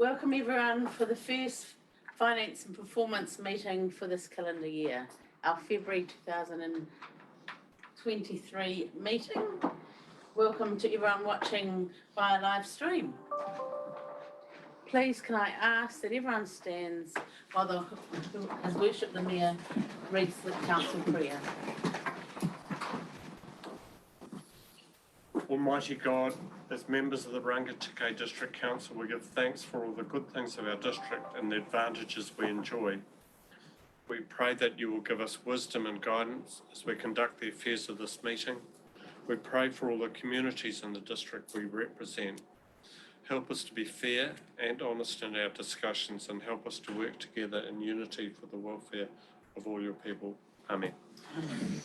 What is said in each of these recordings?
Welcome everyone for the first Finance and Performance meeting for this calendar year, our February 2023 meeting. Welcome to everyone watching via live stream. Please can I ask that everyone stands while the who has worshipped the Mayor reads the council prayer. Almighty God, as members of the Rangitikei District Council, we give thanks for all the good things of our district and the advantages we enjoy. We pray that you will give us wisdom and guidance as we conduct the affairs of this meeting. We pray for all the communities in the district we represent. Help us to be fair and honest in our discussions and help us to work together in unity for the welfare of all your people. Amen. Amen.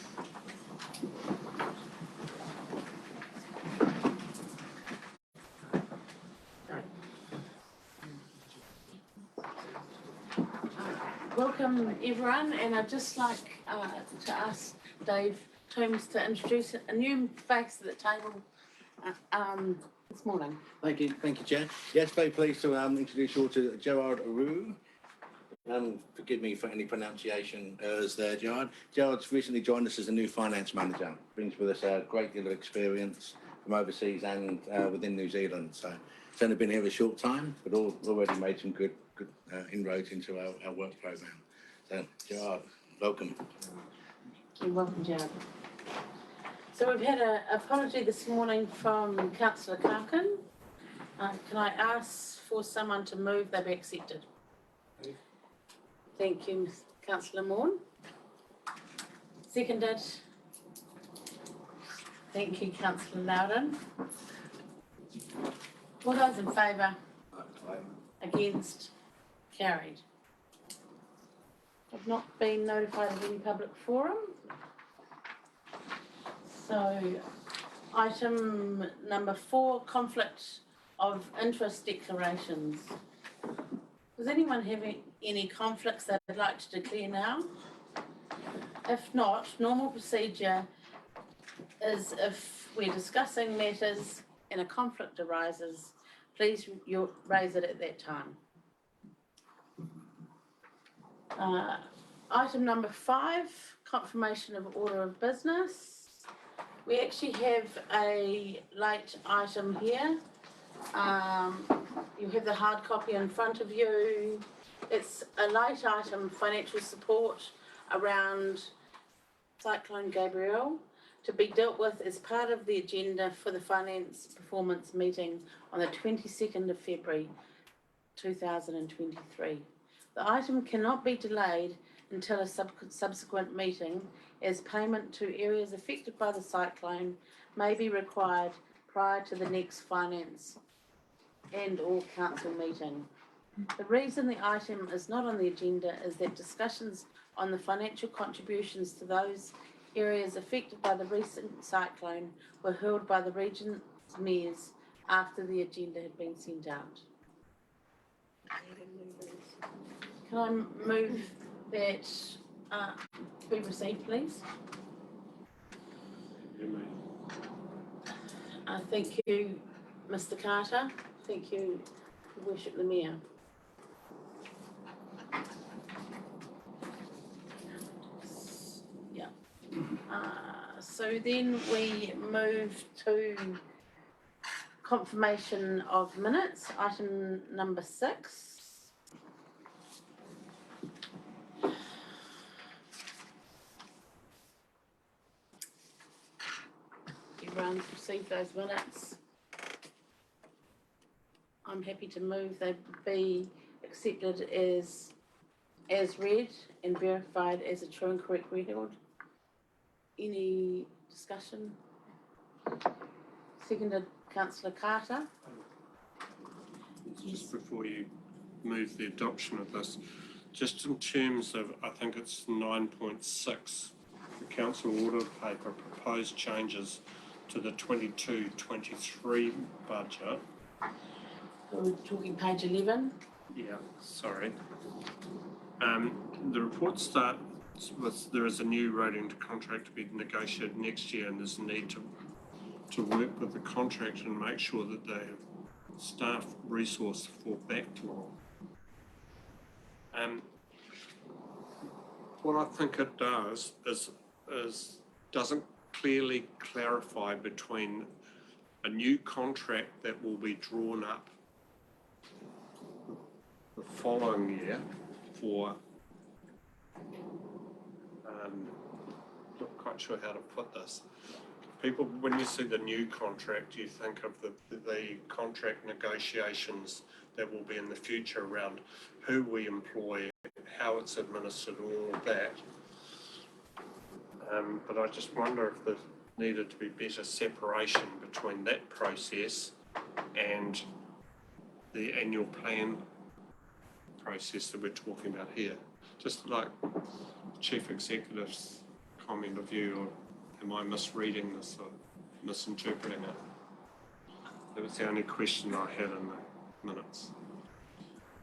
Welcome everyone, and I'd just like to ask Dave Toombs to introduce a new face at the table this morning. Thank you, Chair. Yes, very pleased to introduce you all to Gerard Aru. Forgive me for any pronunciation errors there, Gerard. Gerard's recently joined us as a new finance manager. Brings with us a great deal of experience from overseas and within New Zealand. So he's only been here a short time, but already made some good inroads into our work programme. So, Gerard, welcome. You're welcome, Gerard. So we've had an apology this morning from Councillor Karkin. Can I ask for someone to move they be accepted? Thank you, Councillor Marton. Seconded. Thank you, Councillor Marton. All those in favour? Against? Carried. I've not been notified of any public forum. So, item number 4, conflict of interest declarations. Does anyone have any conflicts that they'd like to declare now? If not, normal procedure is if we're discussing matters and a conflict arises, please you raise it at that time. Item number 5, confirmation of order of business. We actually have a late item here. You have the hard copy in front of you. It's a late item, financial support around Cyclone Gabrielle, to be dealt with as part of the agenda for the Finance Performance meeting on the 22nd of February 2023. The item cannot be delayed until a subsequent meeting, as payment to areas affected by the cyclone may be required prior to the next Finance and or Council meeting. The reason the item is not on the agenda is that discussions on the financial contributions to those areas affected by the recent cyclone were held by the region's mayors after the agenda had been sent out. Can I move that be received, please? Thank you, Mr. Carter. Thank you, Your Worship the Mayor. Yeah. So then we move to confirmation of minutes, item number 6. Everyone's received those minutes. I'm happy to move they be accepted as read and verified as a true and correct record. Any discussion? Seconded, Councillor Carter. Just before you move the adoption of this, just in terms of, I think it's 9.6, the council order paper proposed changes to the 22-23 budget. We're talking page 11. Yeah, sorry. The report starts with there is a new roading contract to be negotiated next year, and there's a need to work with the contractor and make sure that they have staff resource for backlog. What I think it does is doesn't clearly clarify between a new contract that will be drawn up the following year for, not quite sure how to put this. People, when you see the new contract, you think of the contract negotiations that will be in the future around who we employ, how it's administered, all of that. But I just wonder if there needed to be better separation between that process and the annual plan process that we're talking about here. Just like Chief Executive's comment of view, or am I misreading this or misinterpreting it? That was the only question I had in the minutes.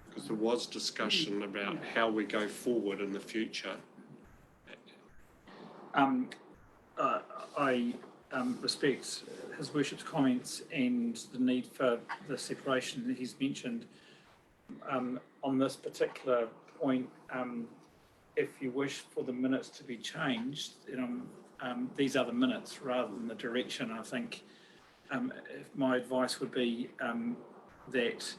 Because there was discussion about how we go forward in the future. I respect His Worship's comments and the need for the separation that he's mentioned. On this particular point, if you wish for the minutes to be changed, these are the minutes rather than the direction. I think if my advice would be that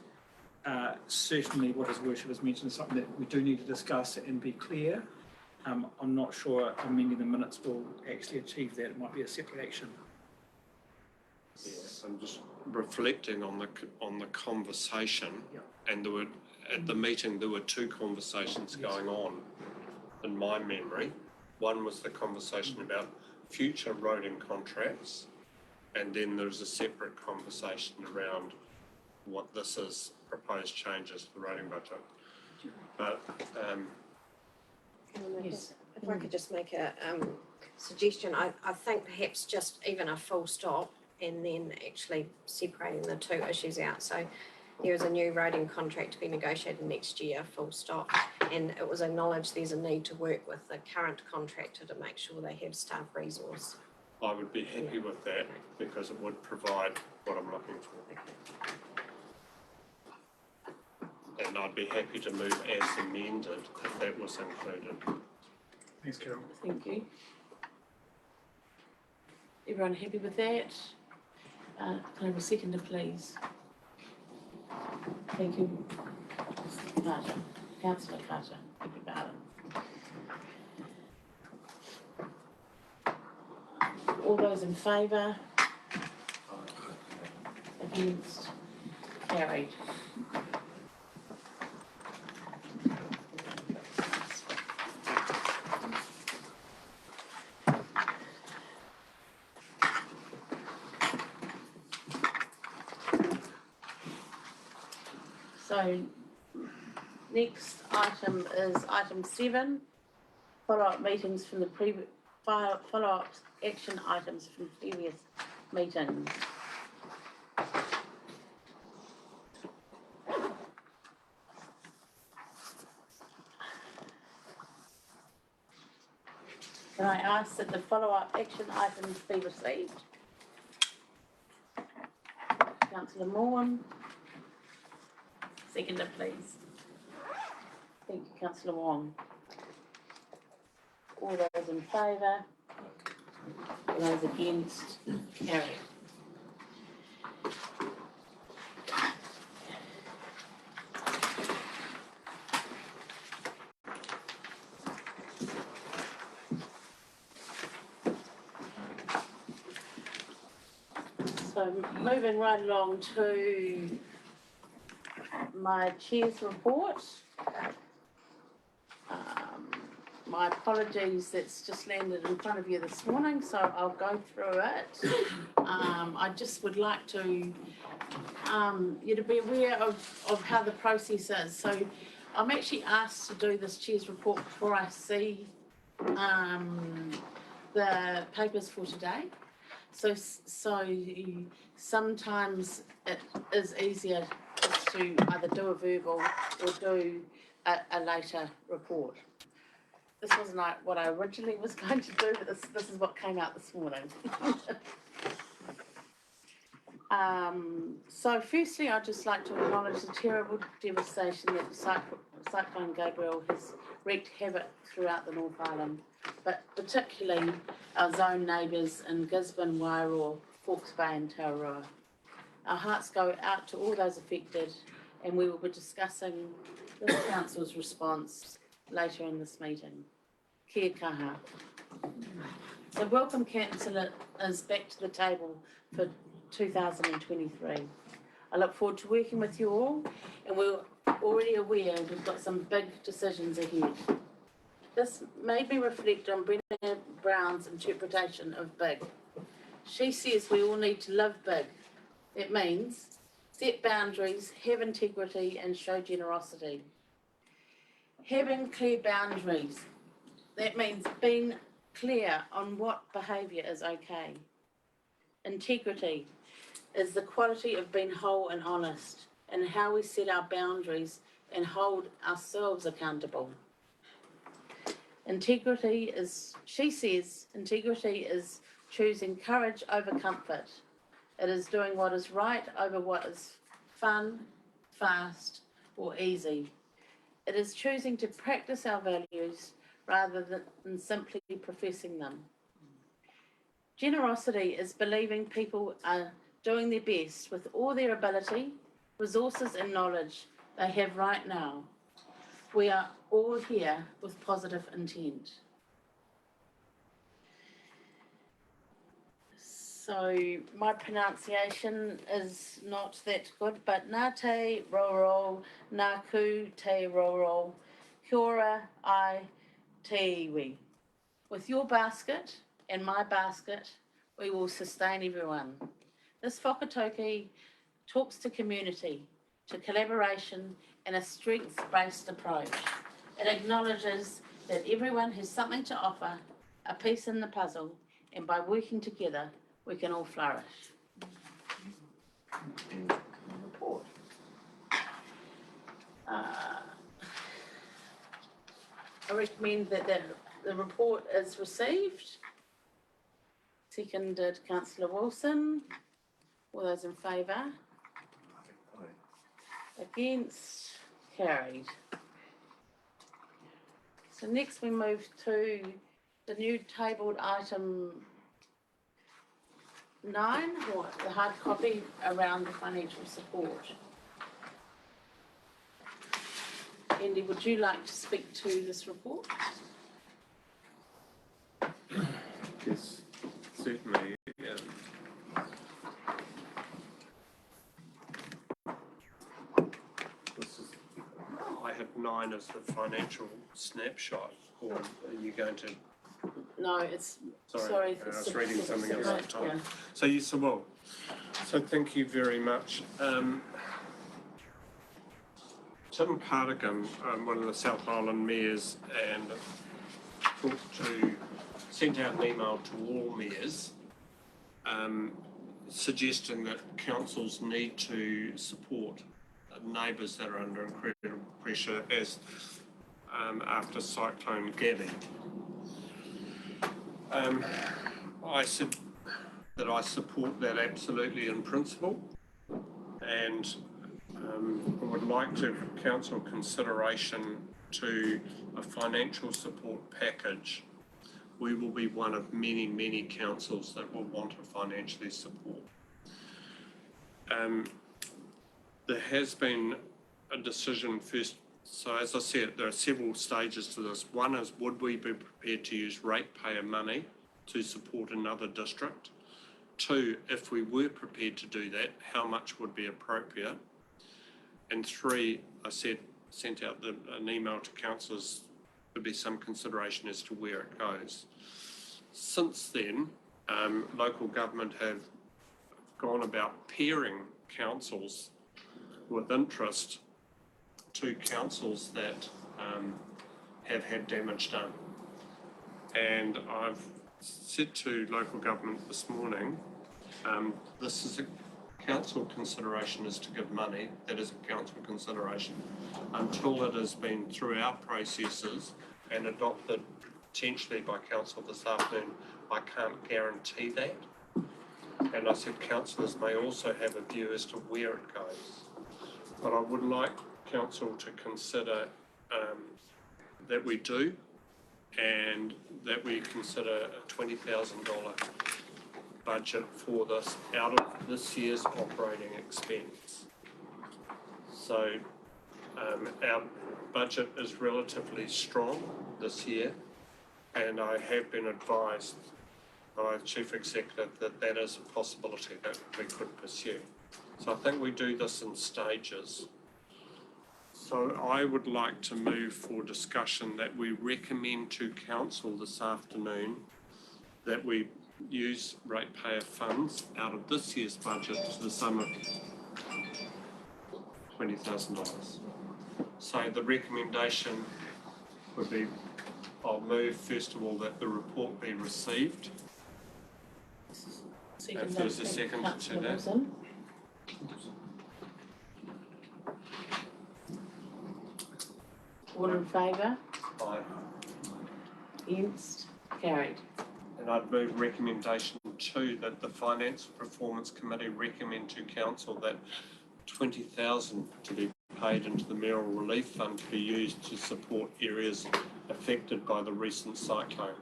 certainly what His Worship has mentioned is something that we do need to discuss and be clear. I'm not sure how many of the minutes will actually achieve that. It might be a separate action. Yes, I'm just reflecting on the conversation, Yep. and at the meeting there were two conversations going on in my memory. One was the conversation about future roading contracts, and then there's a separate conversation around what this is, proposed changes to the roading budget. But Yes. If I could just make a suggestion, I think perhaps just even a full stop and then actually separating the two issues out. So there is a new roading contract to be negotiated next year, full stop, and it was acknowledged there's a need to work with the current contractor to make sure they have staff resource. I would be happy with that because it would provide what I'm looking for. And I'd be happy to move as amended if that was included. Thanks, Carol. Thank you. Everyone happy with that? Can I have a seconder, please? Thank you. Carter. Councillor Carter. Thank you, Marton. All those in favour? Against? Carried. So, next item is item 7, follow-up meetings from the follow-up action items from previous meetings. Can I ask that the follow-up action items be received? Councillor Morn. Seconder, please. Thank you, Councillor Wong. All those in favour? All those against? Carried. So moving right along to my chair's report. My apologies, that's just landed in front of you this morning, so I'll go through it. I just would like to you to be aware of how the process is. So I'm actually asked to do this chair's report before I see the papers for today. So sometimes it is easier to either do a verbal or do a later report. This wasn't what I originally was going to do, but this is what came out this morning. So firstly, I'd just like to acknowledge the terrible devastation that Cyclone Gabriel has wreaked havoc throughout the North Island, but particularly our zone neighbours in Gisborne, Wairoa, Hawke's Bay and Taurua. Our hearts go out to all those affected, and we will be discussing this council's response later in this meeting. Kia kaha. So welcome councillors back to the table for 2023. I look forward to working with you all, and we're already aware we've got some big decisions ahead. This made me reflect on Brené Brown's interpretation of big. She says we all need to live big. It means set boundaries, have integrity, and show generosity. Having clear boundaries, that means being clear on what behaviour is okay. Integrity is the quality of being whole and honest, and how we set our boundaries and hold ourselves accountable. Integrity is, she says, integrity is choosing courage over comfort. It is doing what is right over what is fun, fast, or easy. It is choosing to practice our values rather than simply professing them. Generosity is believing people are doing their best with all their ability, resources and knowledge they have right now. We are all here with positive intent. So my pronunciation is not that good, but nā te roro, nā ku te roro, kia ora ai te iwi. With your basket and my basket, we will sustain everyone. This whakatauki talks to community, to collaboration and a strengths-based approach. It acknowledges that everyone has something to offer, a piece in the puzzle, and by working together, we can all flourish. Report. I recommend that the report is received. Seconded Councillor Wilson. All those in favour? Against? Carried. So next we move to the new tabled item 9, or the hard copy around the financial support. Andy, would you like to speak to this report? Yes, certainly. I have 9 as the financial snapshot, or are you going to? No, it's, Sorry, I was reading something else at the time. Yeah. So yes, I will. So thank you very much. Tim Cardigan, one of the South Island mayors, and sent out an email to all mayors suggesting that councils need to support neighbours that are under incredible pressure as after Cyclone Gabby. I said that I support that absolutely in principle, and I would like to council consideration to a financial support package. We will be one of many, many councils that will want to financially support. There has been a decision first. So as I said, there are several stages to this. One is, would we be prepared to use ratepayer money to support another district? 2, if we were prepared to do that, how much would be appropriate? And 3, I sent out an email to councillors, there'd be some consideration as to where it goes. Since then, local government have gone about pairing councils with interest to councils that have had damage done. And I've said to local government this morning, this is a council consideration is to give money. That is a council consideration. Until it has been through our processes and adopted potentially by council this afternoon, I can't guarantee that. And I said councillors may also have a view as to where it goes. But I would like council to consider that we do, and that we consider a $20,000 budget for this out of this year's operating expense. So our budget is relatively strong this year, and I have been advised by the Chief Executive that that is a possibility that we could pursue. So I think we do this in stages. So I would like to move for discussion that we recommend to council this afternoon that we use ratepayer funds out of this year's budget to the sum of $20,000. So the recommendation would be, I'll move first of all that the report be received. If there's a second to that. All in favour? Aye. Against? Carried. And I'd move recommendation 2 that the Finance Performance Committee recommend to council that $20,000 to be paid into the Mayoral Relief Fund to be used to support areas affected by the recent cyclone.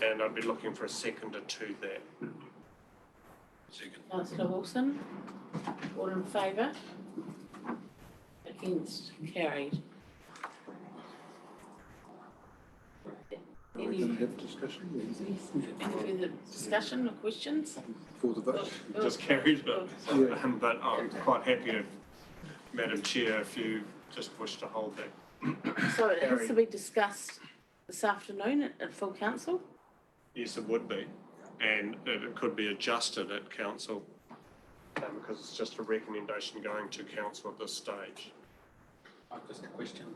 And I'd be looking for a seconder to that. Second. Councillor Wilson? All in favour? Against? Carried. Are we going to have a discussion Any further discussion or questions? for the vote? Just carried it. Yeah. But I'm quite happy to, Madam Chair, if you just wish to hold that. So it has to be discussed this afternoon at full council? Yes, it would be. And it could be adjusted at council because it's just a recommendation going to council at this stage. I've just a question.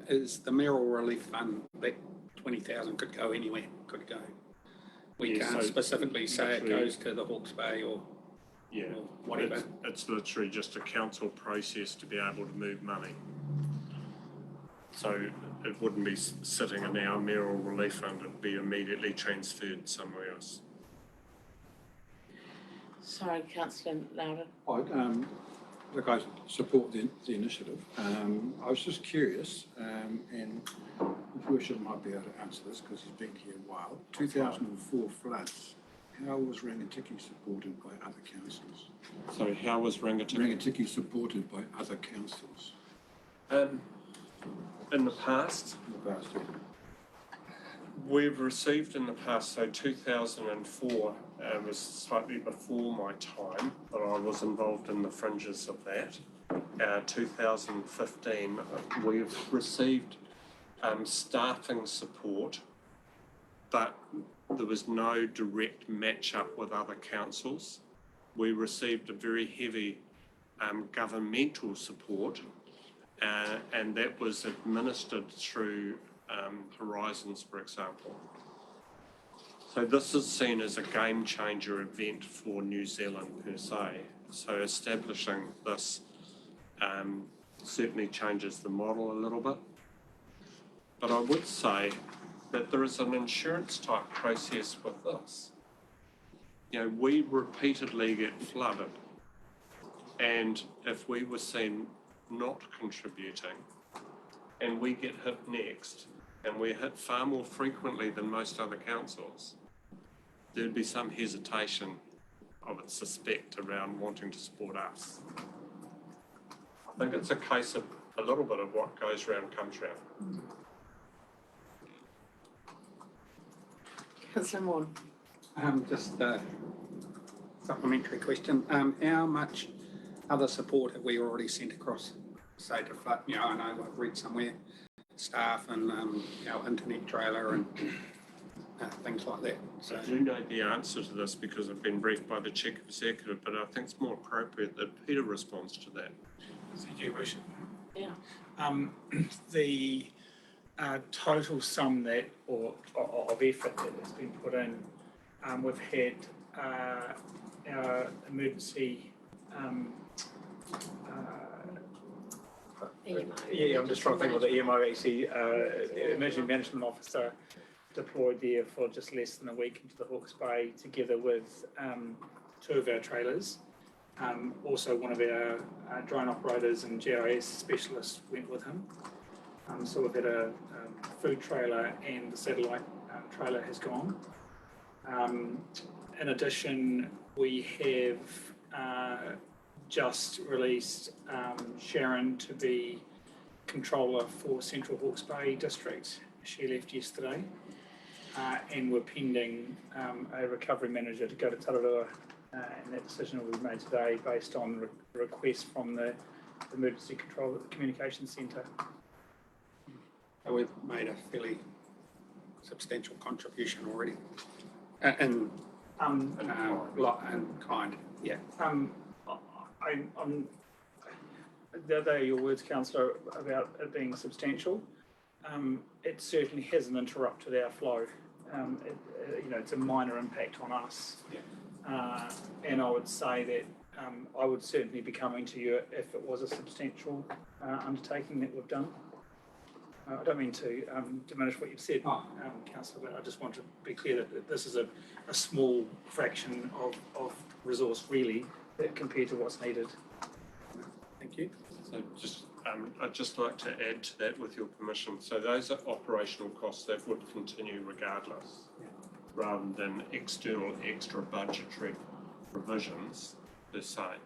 Is the Mayoral Relief Fund, that 20,000 could go anywhere, could go? We Yeah, can't so specifically say it literally- goes to the Hawke's Bay or Yeah, whatever. it's literally just a council process to be able to move money. So it wouldn't be sitting in our mayoral relief fund, it'd be immediately transferred somewhere else. Sorry, Councillor Loudon. Look, I support the initiative. I was just curious, and His Worship might be able to answer this because he's been here a while. 2004 floods, how was Rangitikei supported by other councils? So how was Rangitikei? Rangitikei supported by other councils In the past, in the past year? we've received in the past, so 2004 was slightly before my time, but I was involved in the fringes of that. 2015, we've received staffing support, but there was no direct match up with other councils. We received a very heavy governmental support, and that was administered through Horizons, for example. So this is seen as a game changer event for New Zealand per se. So establishing this certainly changes the model a little bit. But I would say that there is an insurance type process with this. You know, we repeatedly get flooded, and if we were seen not contributing and we get hit next, and we're hit far more frequently than most other councils, there'd be some hesitation, I would suspect, around wanting to support us. I think it's a case of a little bit of what goes round comes round. Councillor Moore. Just a supplementary question. How much other support have we already sent across, say, to flood? You know, I know I've read somewhere, staff and, internet trailer and things like that. So I do know the answer to this because I've been briefed by the Chief Executive, but I think it's more appropriate that Peter responds to that. Thank you, Worship. Yeah. The total sum that, or of effort that has been put in, we've had our emergency EMO. yeah, I'm just trying to think of the EMO actually, Emergency Management Officer, deployed there for just less than a week into the Hawke's Bay, together with 2 of our trailers. Also, one of our drone operators and GIS specialists went with him. So we've had a food trailer, and the satellite trailer has gone. In addition, we have just released Sharon to be controller for Central Hawke's Bay District. She left yesterday, and we're pending a recovery manager to go to Tararua, and that decision will be made today based on request from the Emergency Control Communications Centre. So we've made a fairly substantial contribution already. And lot and kind, yeah. They are your words, Councillor, about it being substantial. It certainly hasn't interrupted our flow. It's a minor impact on us. Yeah. And I would say that I would certainly be coming to you if it was a substantial undertaking that we've done. I don't mean to diminish what you've said, Councillor, but I just want to be clear that this is a small fraction of resource, really, compared to what's needed. Thank you. So I'd just like to add to that with your permission. So those are operational costs that would continue regardless, rather than external extra budgetary provisions per se.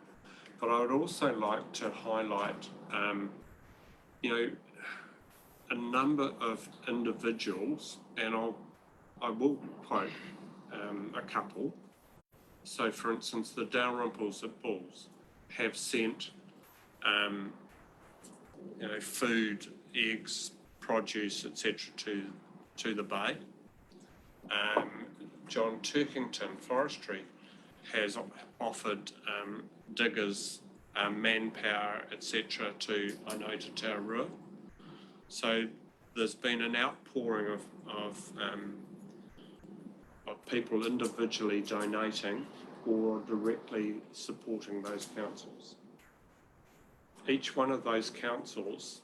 But I would also like to highlight, a number of individuals, and I will quote a couple. So, for instance, the Dalrymples at Bulls have sent food, eggs, produce, etc. to the bay. John Turkington Forestry has offered diggers, manpower, etc. to Tararua. So there's been an outpouring of people individually donating or directly supporting those councils. Each one of those councils,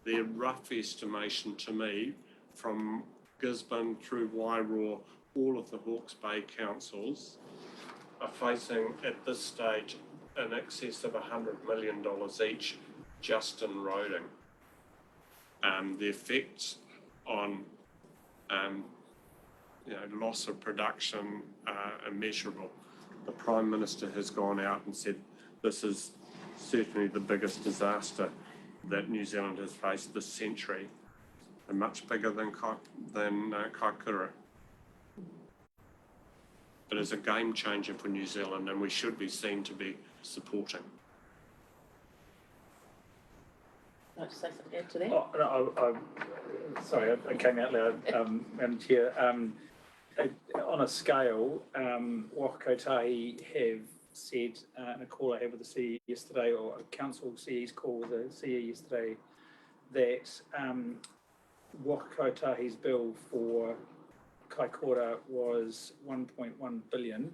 their rough estimation to me, from Gisborne through Wairoa, all of the Hawke's Bay councils are facing at this stage in excess of $100 million each just in roading. The effects on loss of production are immeasurable. The Prime Minister has gone out and said this is certainly the biggest disaster that New Zealand has faced this century, and much bigger than Kaikoura. It is a game changer for New Zealand, and we should be seen to be supporting. Like to say something to that? Oh, no, sorry, I came out loud, Madam Chair. On a scale, Waka Kotahi have said in a call I had with the CE yesterday, or a council CE's call with the CE yesterday, that Waka Kotahi's bill for Kaikoura was 1.1 billion,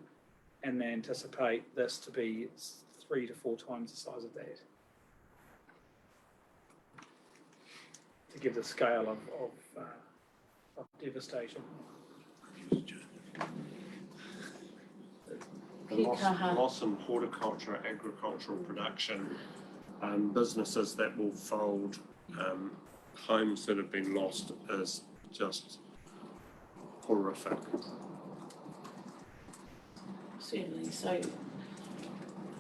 and they anticipate this to be 3 to 4 times the size of that. To give the scale of devastation. The loss in horticulture, agricultural production, businesses that will fold, homes that have been lost is just horrific. Certainly. So,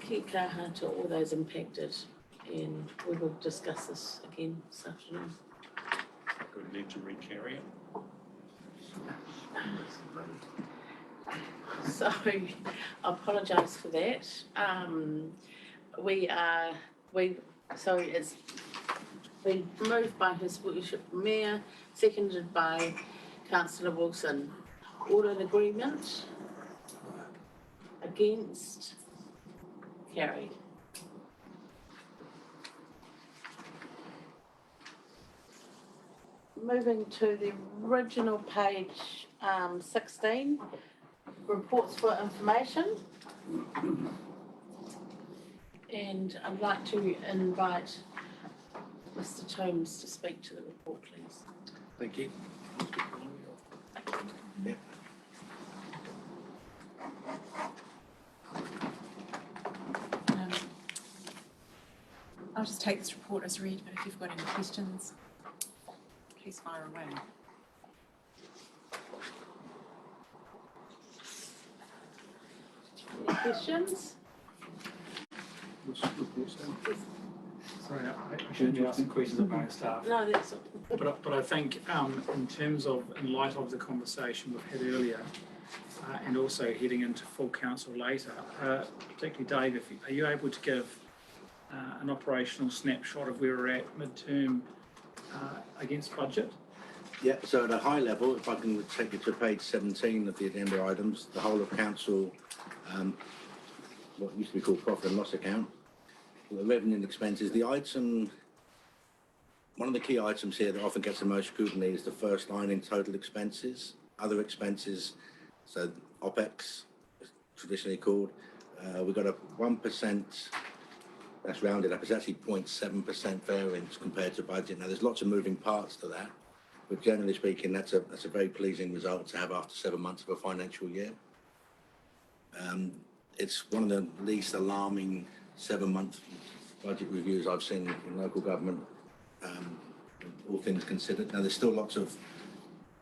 ki kaha to all those impacted, and we will discuss this again this afternoon. We need to recarry it. So, I apologise for that. So it's been moved by His Worship Mayor, seconded by Councillor Wilson. Ordered agreement? Against? Carried. Moving to the original page 16, reports for information. And I'd like to invite Mr. Tomes to speak to the report, please. Thank you. Yeah. I'll just take this report as read, but if you've got any questions, please fire away. Any questions? What's reports down? Sorry, I shouldn't be asking questions of my own staff. No, that's, But I think in terms of, in light of the conversation we've had earlier, and also heading into full council later, particularly Dave, are you able to give an operational snapshot of where we're at midterm against budget? Yeah, so at a high level, if I can take you to page 17 of the agenda items, the whole of council, what used to be called profit and loss account, the revenue and expenses, the item, one of the key items here that often gets the most scrutiny is the first line in total expenses, other expenses, so OPEX, traditionally called. We've got a 1%, that's rounded up, it's actually 0.7% variance compared to budget. Now, there's lots of moving parts to that, but generally speaking, that's a very pleasing result to have after 7 months of a financial year. It's one of the least alarming 7-month budget reviews I've seen in local government, all things considered. Now, there's still lots of,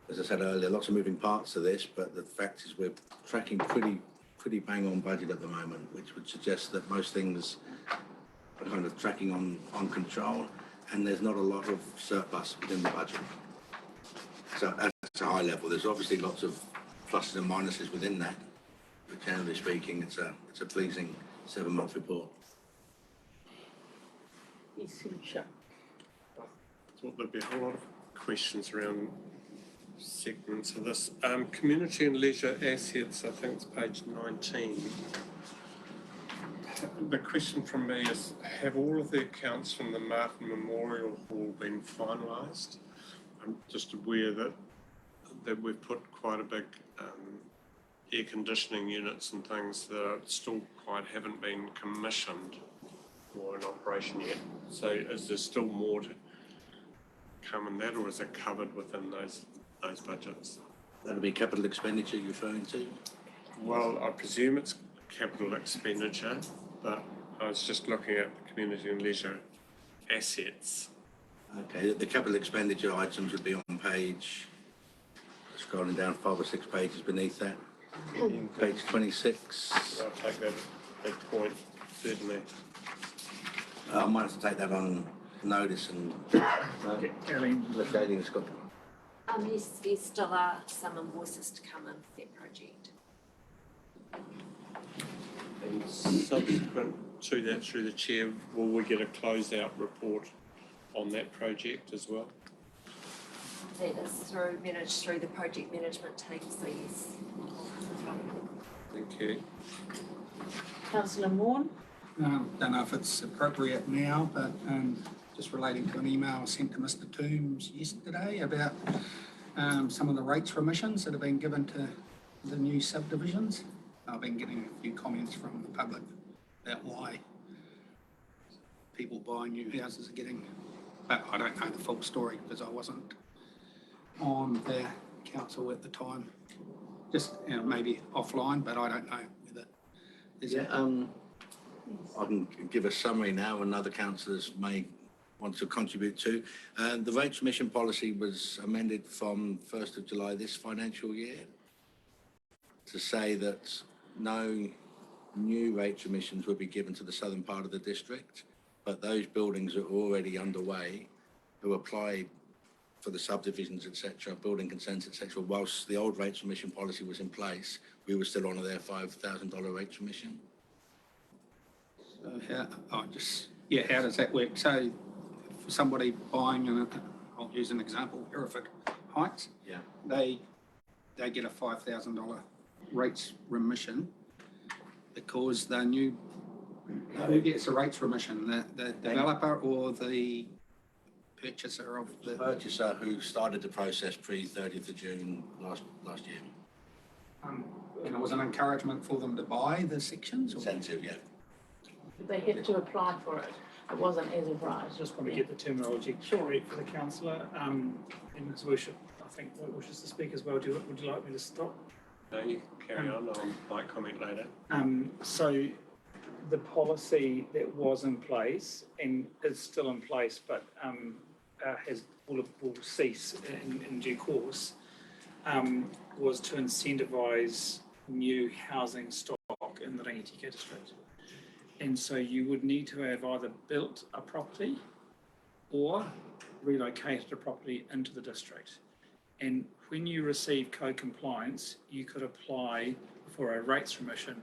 as I said earlier, lots of moving parts to this, but the fact is we're tracking pretty bang on budget at the moment, which would suggest that most things are kind of tracking on control, and there's not a lot of surplus within the budget. So that's a high level. There's obviously lots of pluses and minuses within that, but generally speaking, it's a pleasing 7-month report. essential. I thought there'd be a whole lot of questions around segments of this. Community and leisure assets, I think it's page 19. The question from me is, have all of the accounts from the Marton Memorial Hall been finalised? I'm just aware that we've put quite a big air conditioning units and things that are still haven't been commissioned or in operation yet. So is there still more to come in that, or is it covered within those budgets? That'll be capital expenditure you're referring to? Well, I presume it's capital expenditure, but I was just looking at the community and leisure assets. Okay, the capital expenditure items would be on page, scrolling down 5 or 6 pages beneath that, page 26. I'll take that big point, certainly. I might have to take that on notice and Caroline, Jaden's got. Yes, there still are some invoices to come in for that project. And subsequent to that, through the chair, will we get a closeout report on that project as well? That is managed through the project management team, so yes. Thank you. Councillor Morn? Don't know if it's appropriate now, but just relating to an email I sent to Mr. Toombs yesterday about some of the rates remissions that have been given to the new subdivisions. I've been getting a few comments from the public about why people buying new houses are getting, but I don't know the full story because I wasn't on the council at the time. Just maybe offline, but I don't know whether there's I can give a summary now, and other councillors may want to contribute to. The rates remission policy was amended from 1st of July this financial year to say that no new rates remissions would be given to the southern part of the district, but those buildings that are already underway who apply for the subdivisions, etc., building consents, etc., whilst the old rates remission policy was in place, we were still honour their $5,000 rates remission. how does that work? So for somebody buying, I'll use an example, Hereford Heights, Yeah. they get a $5,000 rates remission because they're new. Who gets a rates remission? The developer or the purchaser of the Purchaser who started the process pre-30th of June last year. and it was an encouragement for them to buy the sections? Or? Incentive, yeah. They had to apply for it. It wasn't as of right. I just want to get the terminology correct for the councillor. And His Worship, I think wishes to speak as well. Would you like me to stop? No, you can carry on. I might comment later. So the policy that was in place and is still in place, but will cease in due course, was to incentivise new housing stock in the Rangitikei district. And so you would need to have either built a property or relocated a property into the district. And when you receive code compliance, you could apply for a rates remission,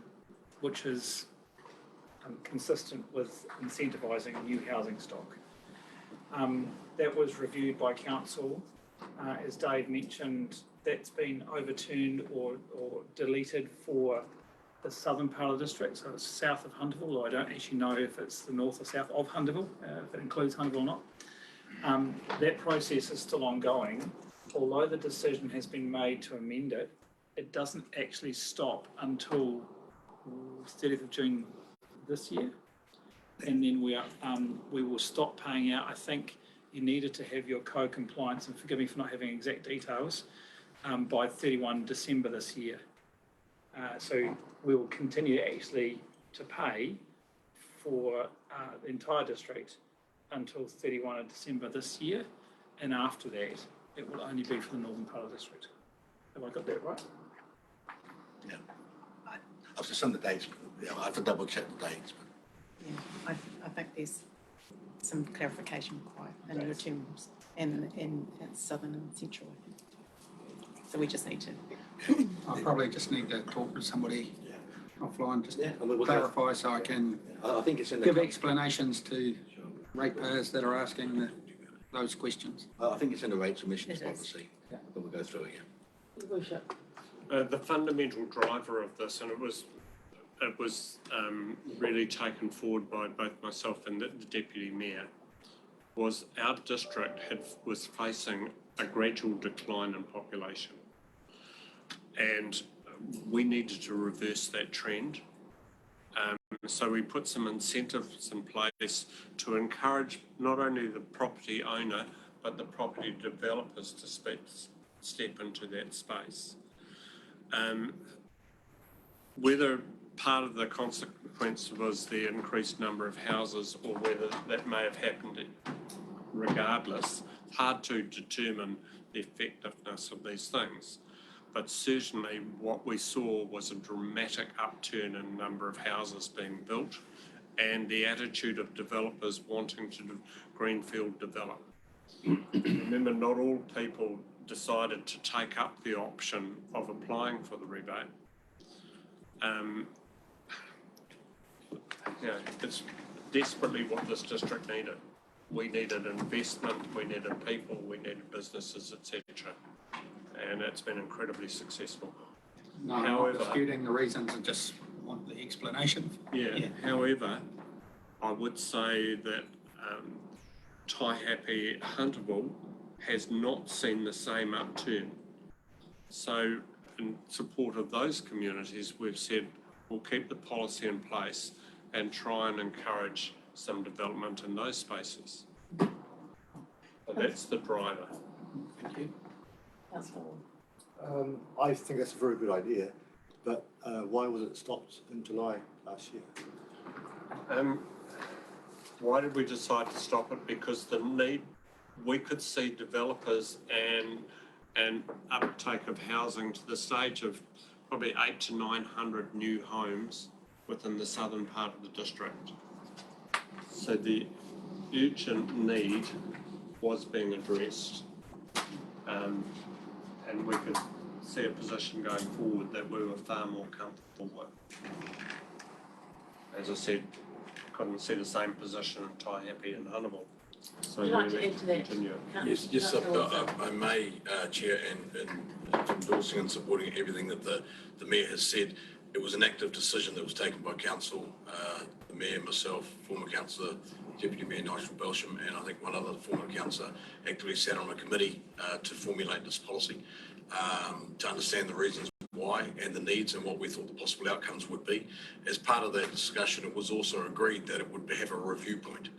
which is consistent with incentivising new housing stock. That was reviewed by council. As Dave mentioned, that's been overturned or deleted for the southern part of the district, so it's south of Hunterville, or I don't actually know if it's the north or south of Hunterville, if it includes Hunterville or not. That process is still ongoing. Although the decision has been made to amend it, it doesn't actually stop until 30th of June this year. And then we will stop paying out. I think you needed to have your code compliance, and forgive me for not having exact details, by 31 December this year. So we will continue actually to pay for the entire district until 31 of December this year, and after that it will only be for the northern part of the district. Have I got that right? Yeah. I've just on the dates, I have to double check the dates. Yeah, I think there's some clarification required in your terms in southern and central, I think. So we just need to. I probably just need to talk to somebody offline, just Yeah, and we'll clarify so I can I think it's in the. give explanations to ratepayers that are asking those questions. I think it's in the rates remissions It is. policy, Yeah. but we'll go through it again. Worship. The fundamental driver of this, and it was really taken forward by both myself and the Deputy Mayor, was our district was facing a gradual decline in population. And we needed to reverse that trend. So we put some incentives in place to encourage not only the property owner, but the property developers to step into that space. Whether part of the consequence was the increased number of houses or whether that may have happened regardless, hard to determine the effectiveness of these things. But certainly what we saw was a dramatic upturn in number of houses being built and the attitude of developers wanting to greenfield develop. Remember, not all people decided to take up the option of applying for the rebate. It's desperately what this district needed. We needed investment, we needed people, we needed businesses, etc. And it's been incredibly successful. No, I'm not disputing the reasons, I just want the explanation. Yeah. However, I would say that Taihape Hunterville has not seen the same upturn. So in support of those communities, we've said we'll keep the policy in place and try and encourage some development in those spaces. So that's the driver. Thank you. I think that's a very good idea, but why was it stopped in July last year? Why did we decide to stop it? Because the need, we could see developers and uptake of housing to the stage of probably 800 to 900 new homes within the southern part of the district. So the urgent need was being addressed, and we could see a position going forward that we were far more comfortable with. As I said, couldn't see the same position in Taihape and Hunterville. So Would you like to we add to that? continue. Yes, I may, Chair, and endorsing and supporting everything that the Mayor has said. It was an active decision that was taken by Council, the Mayor, myself, former Councillor, Deputy Mayor Nigel Belsham, and I think one other former Councillor actively sat on a committee to formulate this policy, to understand the reasons why and the needs and what we thought the possible outcomes would be. As part of that discussion, it was also agreed that it would have a review point.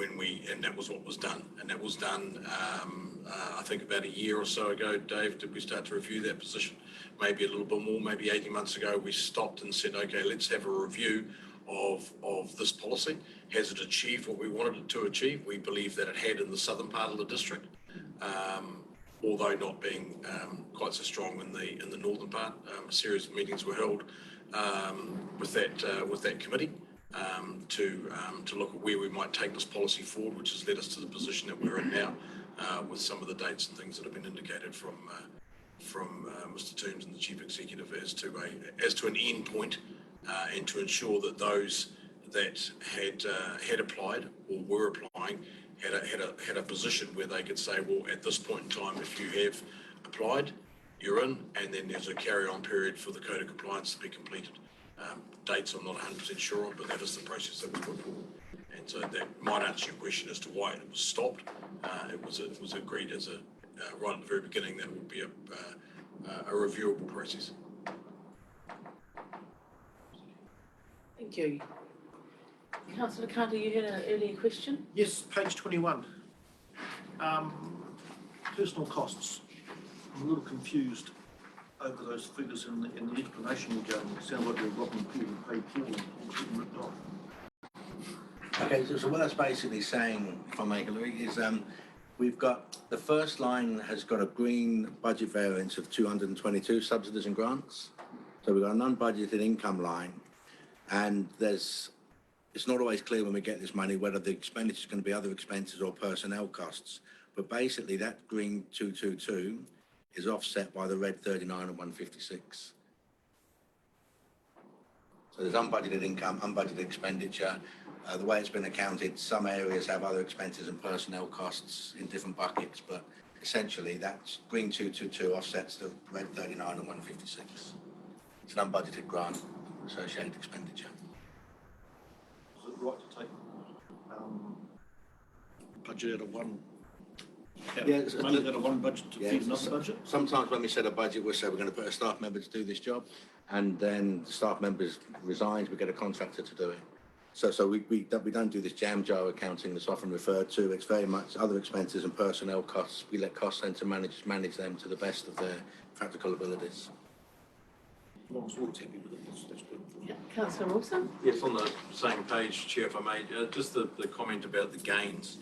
and that was what was done. And that was done, I think about a year or so ago. Dave, did we start to review that position? Maybe a little bit more, maybe 18 months ago, we stopped and said, okay, let's have a review of this policy. Has it achieved what we wanted it to achieve? We believe that it had in the southern part of the district, although not being quite so strong in the northern part. A series of meetings were held with that committee to look at where we might take this policy forward, which has led us to the position that we're in now, with some of the dates and things that have been indicated from Mr. Toombs and the Chief Executive as to an end point, and to ensure that those that had applied or were applying had a position where they could say, well, at this point in time, if you have applied, you're in, and then there's a carry-on period for the code of compliance to be completed. Dates I'm not 100% sure on, but that is the process that we put forward. And so that might answer your question as to why it was stopped. It was agreed as right at the very beginning that it would be a reviewable process. Thank you. Councillor Carter, you had an earlier question? Yes, page 21. Personal costs. I'm a little confused over those figures in the explanation you gave. It sounds like they're robbing people paid for and getting ripped off. Okay, so what that's basically saying, if I may, Hillary, is we've got the first line has got a green budget variance of 222 subsidies and grants. So we've got a non-budgeted income line, and it's not always clear when we get this money whether the expenditure is going to be other expenses or personnel costs. But basically, that green 222 is offset by the red 39 and 156. So there's unbudgeted income, unbudgeted expenditure. The way it's been accounted, some areas have other expenses and personnel costs in different buckets, but essentially that green 222 offsets the red 39 and 156. It's an unbudgeted grant associated expenditure. Is it right to take budget out of one? Money out of one budget to feed another budget? Sometimes when we set a budget, we'll say we're going to put a staff member to do this job, and then the staff member resigns, we get a contractor to do it. So we don't do this jam jar accounting that's often referred to. It's very much other expenses and personnel costs. We let cost centre manage them to the best of their practical abilities. As long as we're happy with it, that's good. Yeah. Councillor Wilson? Yes, on the same page, Chair, if I may, just the comment about the gains.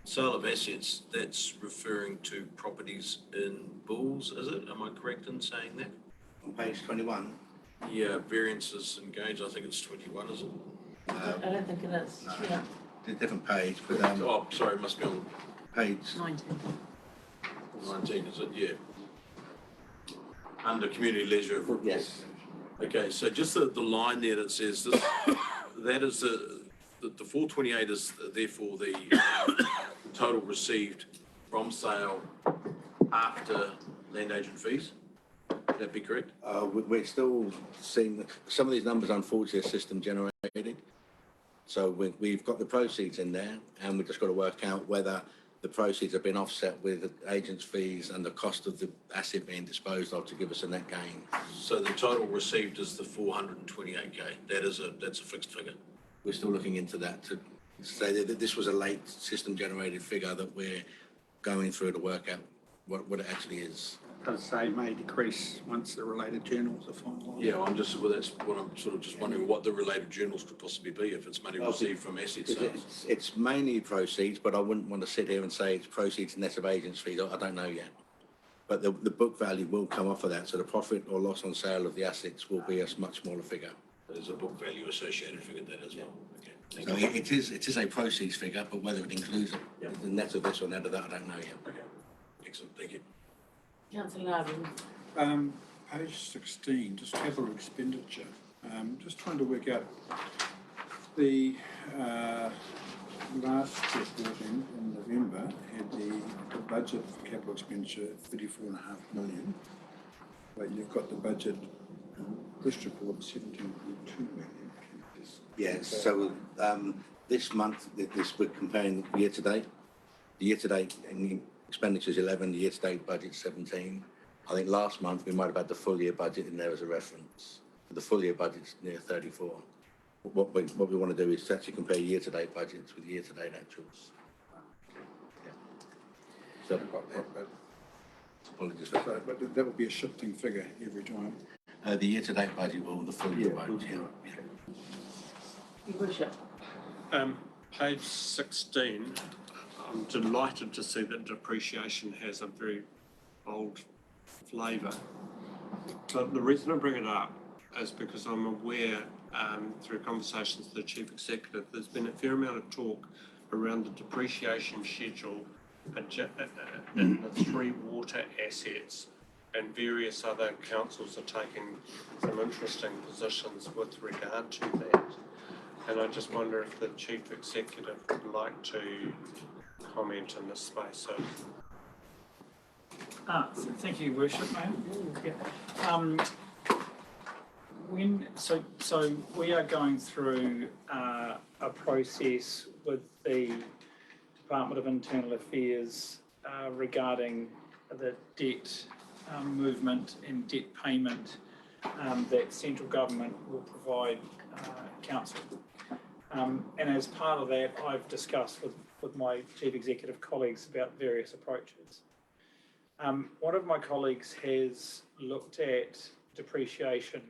Sale of assets, that's referring to properties in Bulls, is it? Am I correct in saying that? On page 21. Yeah, variances and gains, I think it's 21, is it? I don't think it is. No. Yeah. It's a different page, but Oh, sorry, it must be on page 19. 19, is it? Yeah. Under community leisure. yes. Okay, so just the line there that says this, that is the 428 is therefore the total received from sale after land agent fees. Would that be correct? We're still seeing some of these numbers, unfortunately, are system generated. So we've got the proceeds in there, and we've just got to work out whether the proceeds have been offset with the agent's fees and the cost of the asset being disposed of to give us a net gain. So the total received is the 428k. That's a fixed figure. We're still looking into that to say that this was a late system generated figure that we're going through to work out what it actually is. Does say may decrease once the related journals are finalised. Yeah, that's what I'm sort of just wondering what the related journals could possibly be if it's money received from asset sales. It's mainly proceeds, but I wouldn't want to sit here and say it's proceeds net of agents fees. I don't know yet. But the book value will come off of that, so the profit or loss on sale of the assets will be a much smaller figure. There's a book value associated figure that as well. Okay. So it is a proceeds figure, but whether it includes the net of this or net of that, I don't know yet. Okay. Excellent. Thank you. Councillor Larvin? Page 16, just capital expenditure. Just trying to work out the last report in November had the budget for capital expenditure 34.5 million, but you've got the budget in this report 17.2 million. Yes, so this month, we're comparing year to date. The year to date expenditures 11, the year to date budget 17. I think last month we might have had the full year budget in there as a reference. The full year budget's near 34. what we want to do is actually compare year-to-date budgets with year-to-date actuals. Yeah. So, apologies for that. But that would be a shifting figure every time. The year-to-date budget or the full year budget, yeah. Your Worship. Page 16, I'm delighted to see that depreciation has a very bold flavour. But the reason I bring it up is because I'm aware through conversations with the Chief Executive, there's been a fair amount of talk around the depreciation schedule in the three water assets, and various other councils are taking some interesting positions with regard to that. And I just wonder if the Chief Executive would like to comment in this space. Thank you, Worship, ma'am. So we are going through a process with the Department of Internal Affairs regarding the debt movement and debt payment that central government will provide council. And as part of that, I've discussed with my chief executive colleagues about various approaches. One of my colleagues has looked at depreciation.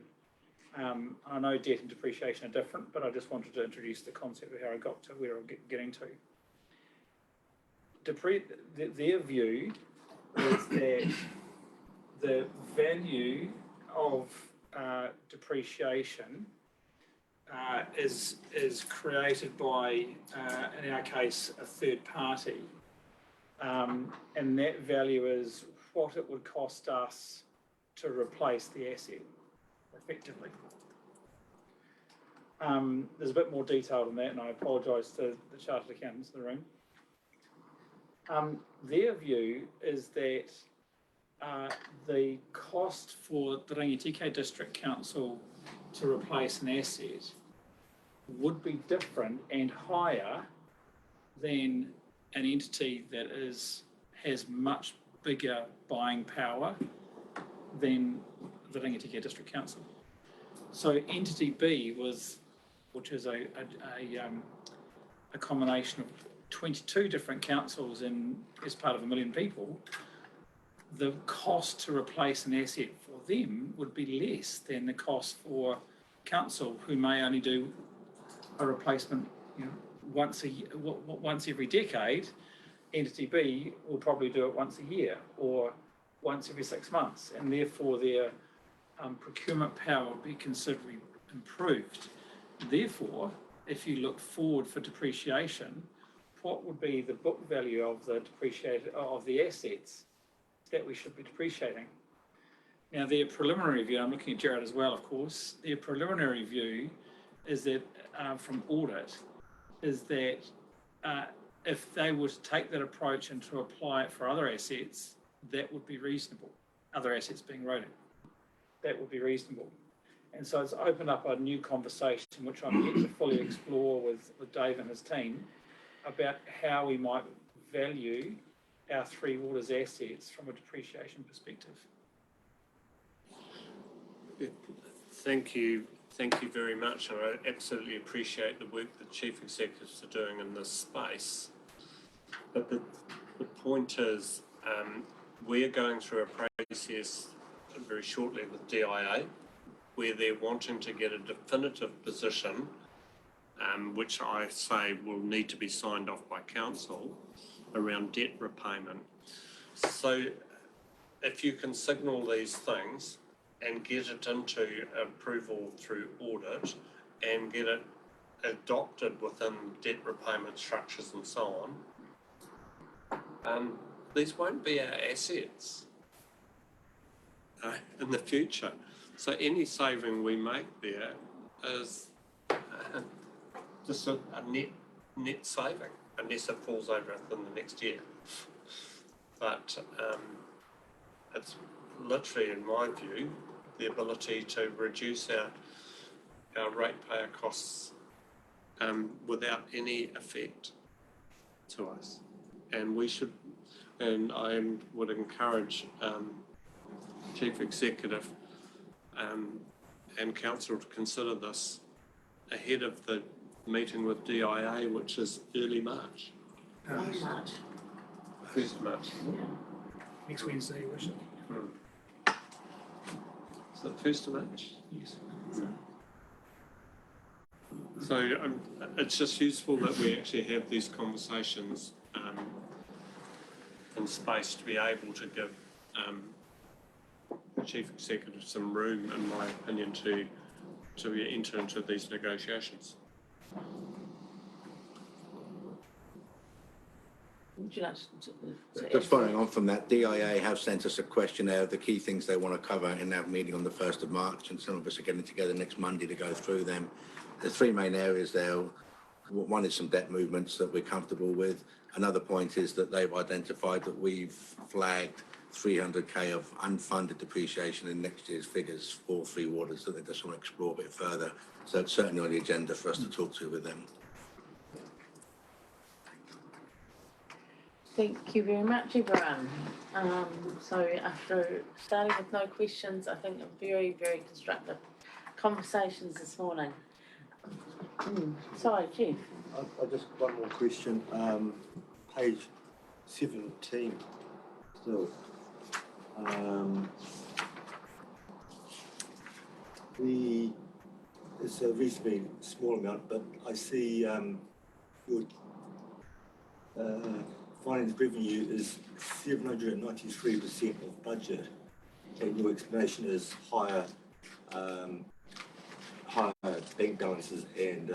I know debt and depreciation are different, but I just wanted to introduce the concept of how I got to where I'm getting to. Their view is that the value of depreciation is created by, in our case, a third party, and that value is what it would cost us to replace the asset, effectively. There's a bit more detail than that, and I apologise to the chartered accountants in the room. Their view is that the cost for the Rangitike District Council to replace an asset would be different and higher than an entity that has much bigger buying power than the Rangitike District Council. So entity B which is a combination of 22 different councils as part of 1 million people, the cost to replace an asset for them would be less than the cost for council, who may only do a replacement, once every decade. Entity B will probably do it once a year or once every 6 months, and therefore their procurement power will be considerably improved. Therefore, if you look forward for depreciation, what would be the book value of the assets that we should be depreciating? Now, their preliminary view, I'm looking at Gerard as well, of course, their preliminary view is that, from audit, is that if they were to take that approach and to apply it for other assets, that would be reasonable. Other assets being roading, that would be reasonable. And so it's opened up a new conversation, which I'm yet to fully explore with Dave and his team, about how we might value our Three Waters assets from a depreciation perspective. Thank you very much, and I absolutely appreciate the work the chief executives are doing in this space. But the point is, we're going through a process very shortly with DIA, where they're wanting to get a definitive position, which I say will need to be signed off by council, around debt repayment. So if you can signal these things and get it into approval through audit and get it adopted within debt repayment structures and so on, these won't be our assets in the future. So any saving we make there is just a net saving, unless it falls over within the next year. But it's literally, in my view, the ability to reduce our ratepayer costs without any effect to us. And we should, and I would encourage Chief Executive and Council to consider this ahead of the meeting with DIA, which is early March, On March. 1st of March. Yeah. Next Wednesday, Your Worship. Is it 1st of March? Yes. So it's just useful that we actually have these conversations in space to be able to give the Chief Executive some room, in my opinion, to enter into these negotiations. Would you like to Just following on from that, DIA have sent us a questionnaire of the key things they want to cover in that meeting on the 1st of March, and some of us are getting together next Monday to go through them. There's three main areas there. One is some debt movements that we're comfortable with. Another point is that they've identified that we've flagged 300k of unfunded depreciation in next year's figures for Three Waters that they just want to explore a bit further. So it's certainly on the agenda for us to talk to with them. Thank you very much, everyone. So after starting with no questions, I think very, very constructive conversations this morning. Sorry, Jeff. I just, one more question, page 17 still. It's a reasonably small amount, but I see your finance revenue is 793% of budget, and your explanation is higher bank balances and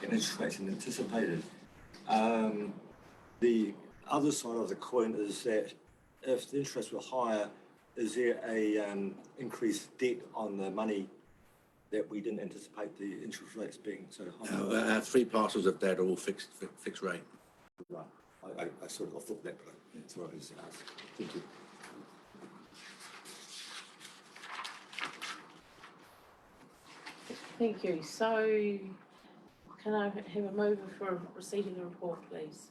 interest rates than anticipated. The other side of the coin is that if the interest rates were higher, is there a increased debt on the money that we didn't anticipate the interest rates being so high? Three parcels of debt are all fixed rate. Right. I sort of thought that, but that's what I was asking. Thank you. Thank you. So can I have a mover for receiving a report, please?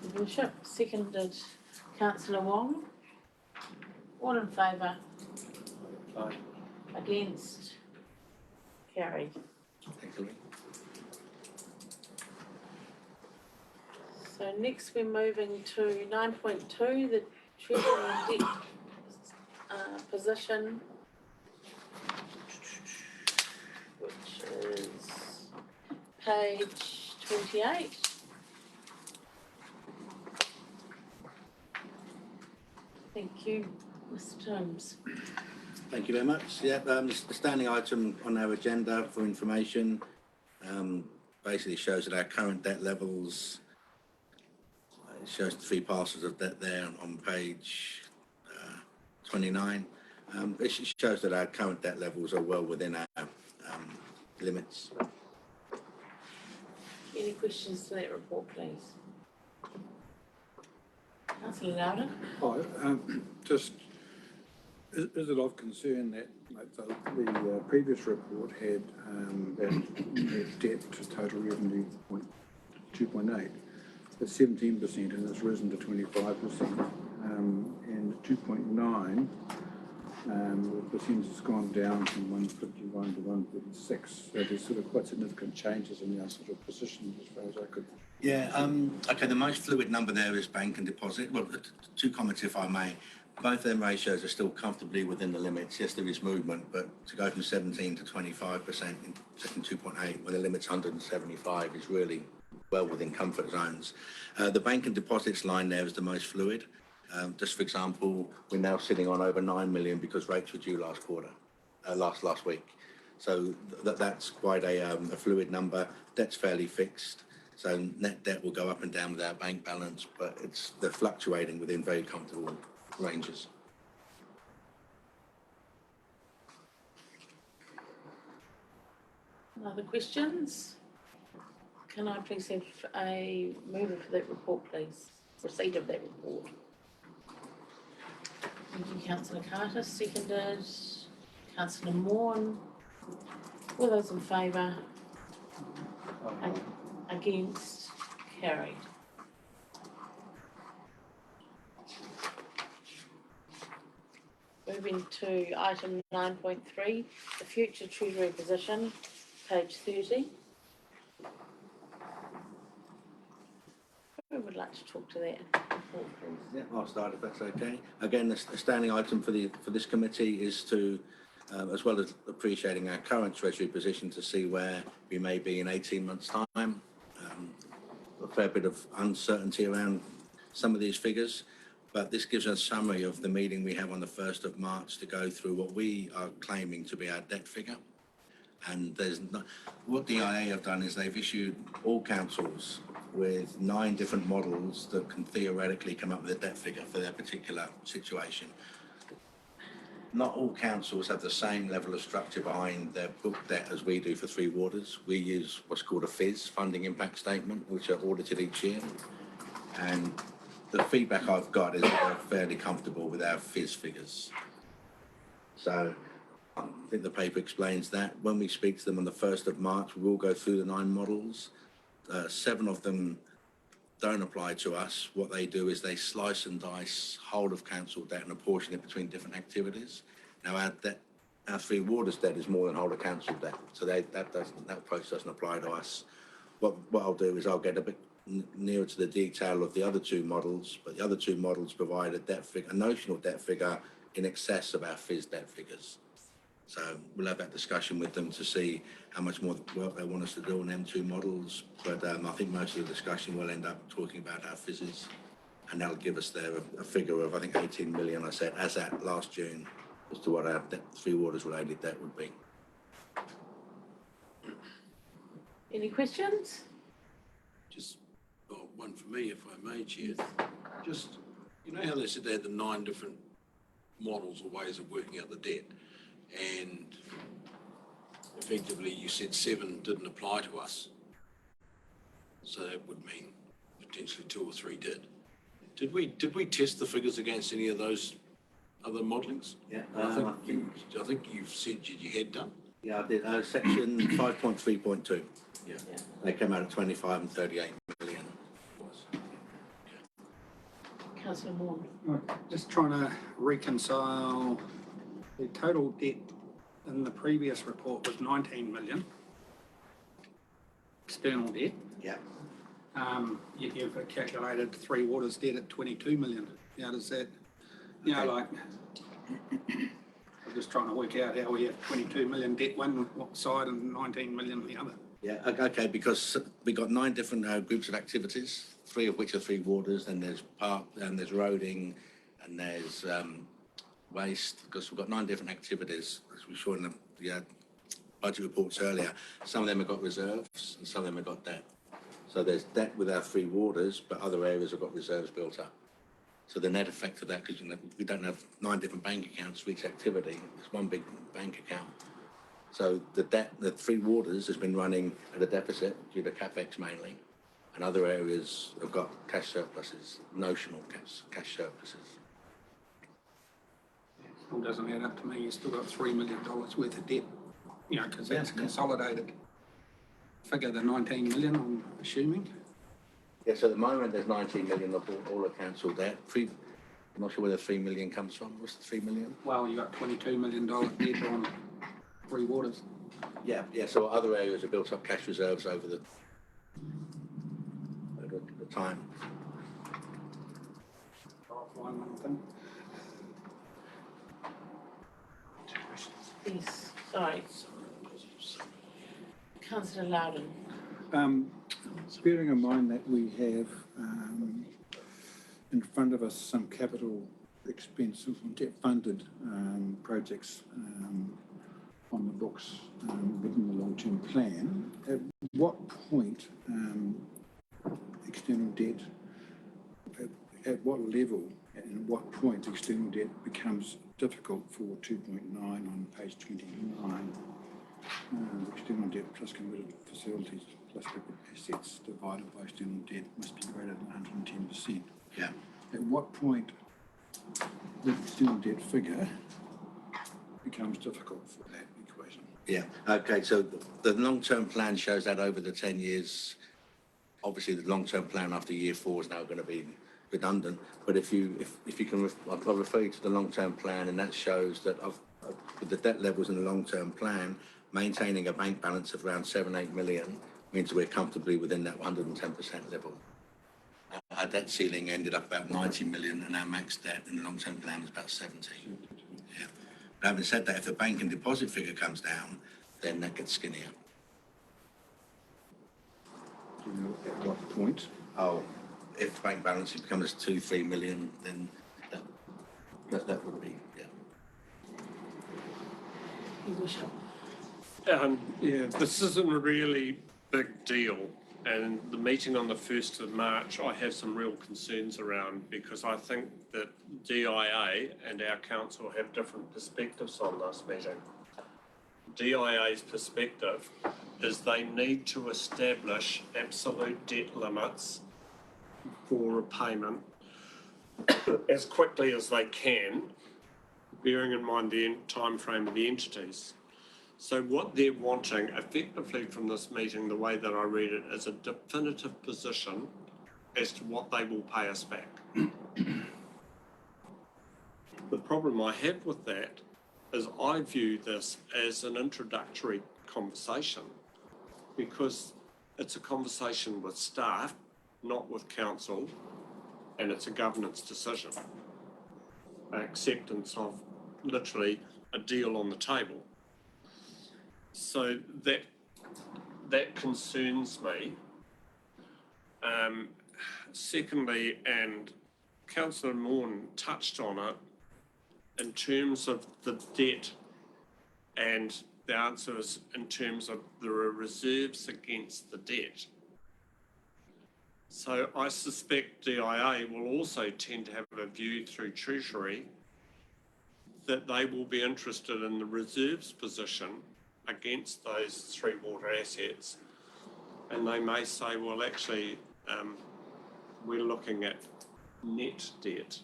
Your Worship, seconded Councillor Wong. All in favour? Aye. Against? Carried. Thanks, Louis. So next we're moving to 9.2, the Treasury and Debt position, which is page 28. Thank you, Mr. Timms. Thank you very much. Yeah, the standing item on our agenda for information basically shows that our current debt levels, it shows three parcels of debt there on page 29. It shows that our current debt levels are well within our limits. Any questions to that report, please? Councillor Loudon? Just, is it of concern that the previous report had that net debt to total revenue 2.8, it's 17% and it's risen to 25%, and 2.9 the percentage has gone down from 151 to 136. So there's sort of quite significant changes in our sort of position as far as I could. Yeah, okay, the most fluid number there is bank and deposit. Well, two comments if I may. Both them ratios are still comfortably within the limits. Yes, there is movement, but to go from 17 to 25% in section 2.8 when the limit's 175 is really well within comfort zones. The bank and deposits line there is the most fluid. Just for example, we're now sitting on over 9 million because rates were due last quarter, last week. So that's quite a fluid number. Debt's fairly fixed. So net debt will go up and down with our bank balance, but they're fluctuating within very comfortable ranges. Other questions? Can I please have a mover for that report, please? Receipt of that report. Thank you, Councillor Carter. Seconded. Councillor Morn. All those in favour? Against? Carried. Moving to item 9.3, the future treasury position, page 30. Who would like to talk to that report, please? Yeah, I'll start if that's okay. Again, a standing item for this committee is to, as well as appreciating our current treasury position, to see where we may be in 18 months' time. A fair bit of uncertainty around some of these figures, but this gives us a summary of the meeting we have on the 1st of March to go through what we are claiming to be our debt figure. And what the IA have done is they've issued all councils with 9 different models that can theoretically come up with a debt figure for their particular situation. Not all councils have the same level of structure behind their book debt as we do for Three Waters. We use what's called a FIS, Funding Impact Statement, which are audited each year. And the feedback I've got is that they're fairly comfortable with our FIS figures. So I think the paper explains that. When we speak to them on the 1st of March, we will go through the 9 models. 7 of them don't apply to us. What they do is they slice and dice whole of council debt and apportion it between different activities. Now our Three Waters debt is more than whole of council debt, so that approach doesn't apply to us. What I'll do is I'll get a bit nearer to the detail of the other 2 models, but the other 2 models provide a notional debt figure in excess of our FIS debt figures. So we'll have that discussion with them to see how much more work they want us to do on them 2 models. But I think most of the discussion will end up talking about our FISs, and that'll give us there a figure of, I think, 18 million, I said, as at last June, as to what our Three Waters related debt would be. Any questions? Just one for me, if I may, Chair. Just, you know how they said they had the 9 different models or ways of working out the debt, and effectively you said 7 didn't apply to us. So that would mean potentially 2 or 3 did. Did we test the figures against any of those other modellings? Yeah, I think you've said you had done. Yeah, I did. Section 5.3.2. Yeah. They came out at 25 and 38 million. Councillor Moore. Just trying to reconcile the total debt in the previous report was 19 million. External debt. Yeah. Yet you've calculated Three Waters debt at 22 million. How does that, I'm just trying to work out how we have 22 million debt one side and 19 million the other. Yeah, okay, because we got 9 different groups of activities, 3 of which are Three Waters, and there's park, and there's roading, and there's waste, because we've got 9 different activities, as we saw in the budget reports earlier. Some of them have got reserves, and some of them have got debt. So there's debt with our Three Waters, but other areas have got reserves built up. So the net effect of that, because we don't have 9 different bank accounts for each activity, it's one big bank account. So the Three Waters has been running at a deficit due to CapEx mainly, and other areas have got cash surpluses, notional cash surpluses. Still doesn't add up to me. You've still got $3 million worth of debt, because that's consolidated figure, the 19 million, I'm assuming. Yes, so at the moment there's 19 million of all of council debt. I'm not sure where the 3 million comes from. What's the 3 million? Well, you got $22 million debt on Three Waters. Yeah, so other areas have built up cash reserves over the time. Yes, sorry. Councillor Loudon. Bearing in mind that we have in front of us some capital expense, debt-funded projects on the books within the long-term plan, at what point external debt, at what level and at what point external debt becomes difficult for 2.9 on page 29? External debt plus committed facilities plus liquid assets divided by external debt must be greater than 110%. Yeah. At what point the external debt figure becomes difficult for that equation? Yeah, okay, so the long-term plan shows that over the 10 years, obviously the long-term plan after year 4 is now going to be redundant. But if you can, I'll refer you to the long-term plan, and that shows that with the debt levels in the long-term plan, maintaining a bank balance of around 7-8 million means we're comfortably within that 110% level. Our debt ceiling ended up about 90 million, and our max debt in the long-term plan is about 70. Yeah. But having said that, if the bank and deposit figure comes down, then that gets skinnier. Do you know at what point? Oh, if bank balance becomes 2-3 million, then that would be, yeah. Yeah, this isn't a really big deal. And the meeting on the 1st of March, I have some real concerns around, because I think that DIA and our council have different perspectives on this meeting. DIA's perspective is they need to establish absolute debt limits for repayment as quickly as they can, bearing in mind the time frame of the entities. So what they're wanting effectively from this meeting, the way that I read it, is a definitive position as to what they will pay us back. The problem I have with that is I view this as an introductory conversation, because it's a conversation with staff, not with council, and it's a governance decision. Acceptance of literally a deal on the table. So that concerns me. Secondly, and Councillor Marton touched on it, in terms of the debt, and the answer is in terms of there are reserves against the debt. So I suspect DIA will also tend to have a view through Treasury that they will be interested in the reserves position against those 3 water assets, and they may say, well, actually, we're looking at net debt,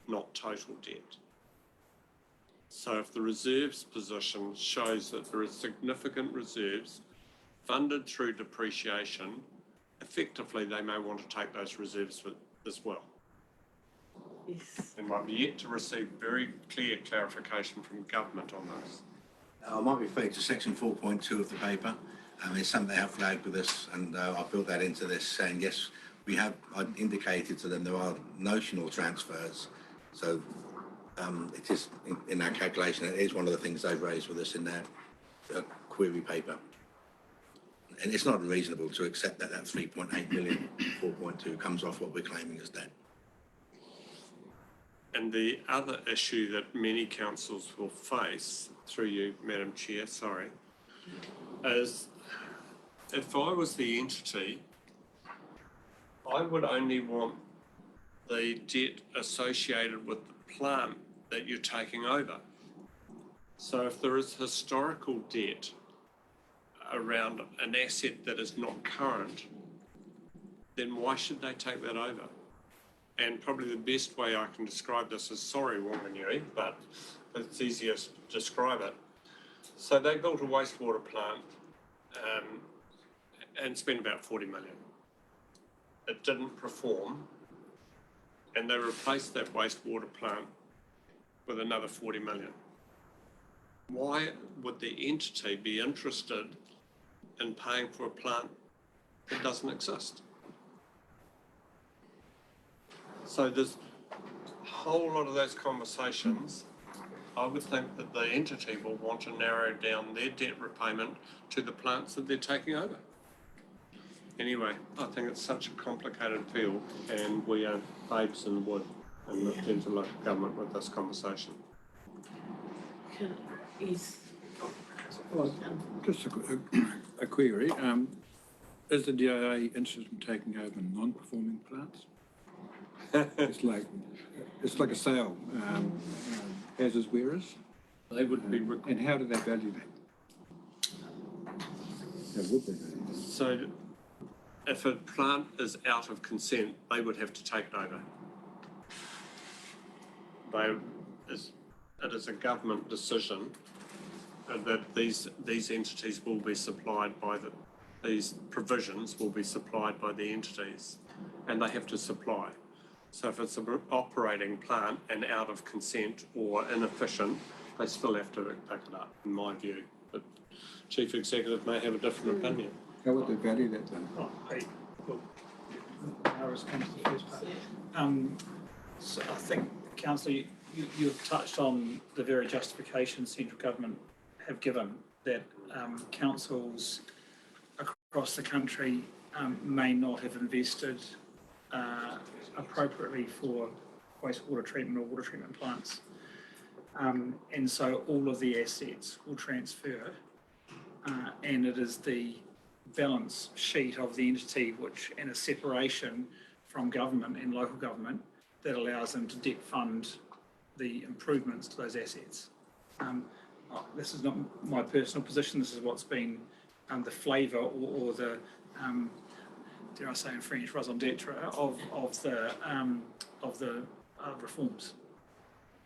not total debt. So if the reserves position shows that there is significant reserves funded through depreciation, effectively they may want to take those reserves as well. Yes. And I've yet to receive very clear clarification from government on this. I might refer to section 4.2 of the paper. It's something they have flagged with us, and I built that into this, saying yes, I indicated to them there are notional transfers. So it is in our calculation, it is one of the things they've raised with us in their query paper. And it's not unreasonable to accept that 3.8 million, 4.2 comes off what we're claiming as debt. And the other issue that many councils will face, through you, Madam Chair, is if I was the entity, I would only want the debt associated with the plant that you're taking over. So if there is historical debt around an asset that is not current, then why should they take that over? And probably the best way I can describe this is, sorry, Wanganui, but it's easiest to describe it. So they built a wastewater plant and spent about 40 million. It didn't perform, and they replaced that wastewater plant with another 40 million. Why would the entity be interested in paying for a plant that doesn't exist? So there's a whole lot of those conversations. I would think that the entity will want to narrow down their debt repayment to the plants that they're taking over. Anyway, I think it's such a complicated field, and we are babes in the wood in terms of local government with this conversation. Yes. Just a query. Is the DIA interested in taking over non-performing plants? It's like a sale, as is where is. They would be. And how do they value that? How would they value that? So if a plant is out of consent, they would have to take it over. It is a government decision that these entities will be supplied by these provisions will be supplied by the entities, and they have to supply. So if it's an operating plant and out of consent or inefficient, they still have to pick it up, in my view. But Chief Executive may have a different opinion. How would they value that then? Well, I'll respond to the first part. So I think, Councillor, you've touched on the very justification central government have given that councils across the country may not have invested appropriately for wastewater treatment or water treatment plants. And so all of the assets will transfer, and it is the balance sheet of the entity and a separation from government and local government that allows them to debt fund the improvements to those assets. This is not my personal position. This is what's been the flavour or the dare I say in French, raison d'etre of the reforms.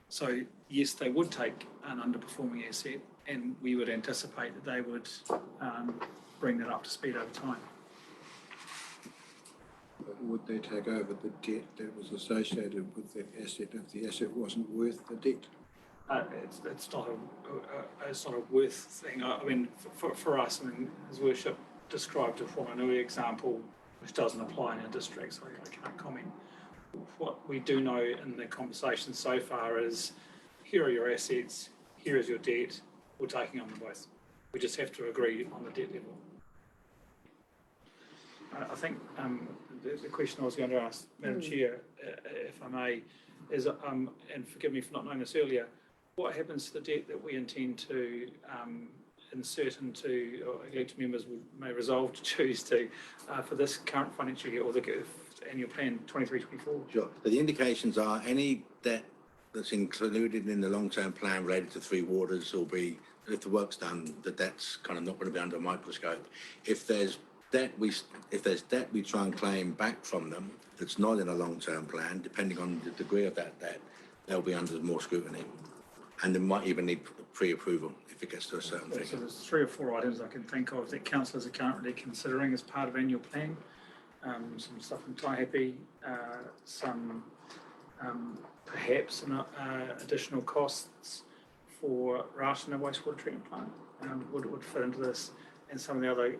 So yes, they would take an underperforming asset, and we would anticipate that they would bring that up to speed over time. But would they take over the debt that was associated with that asset if the asset wasn't worth the debt? It's not a worth thing. I mean, for us, I mean, as Worship described it from an earlier example, which doesn't apply in our district, so I can't comment. What we do know in the conversation so far is, here are your assets, here is your debt, we're taking on them both. We just have to agree on the debt level. I think the question I was going to ask, Madam Chair, if I may, is, and forgive me for not knowing this earlier, what happens to the debt that we intend to insert into, or elected members may resolve to choose to, for this current financial year or the annual plan 23-24? Sure. So the indications are any debt that's included in the long-term plan related to Three Waters will be, if the work's done, the debt's kind of not going to be under a microscope. If there's debt we try and claim back from them that's not in a long-term plan, depending on the degree of that debt, they'll be under more scrutiny. And they might even need pre-approval if it gets to a certain figure. So there's 3 or 4 items I can think of that councillors are currently considering as part of annual plan. Some stuff from Taihape, some perhaps some additional costs for Marton wastewater treatment plant would fit into this, and some of the other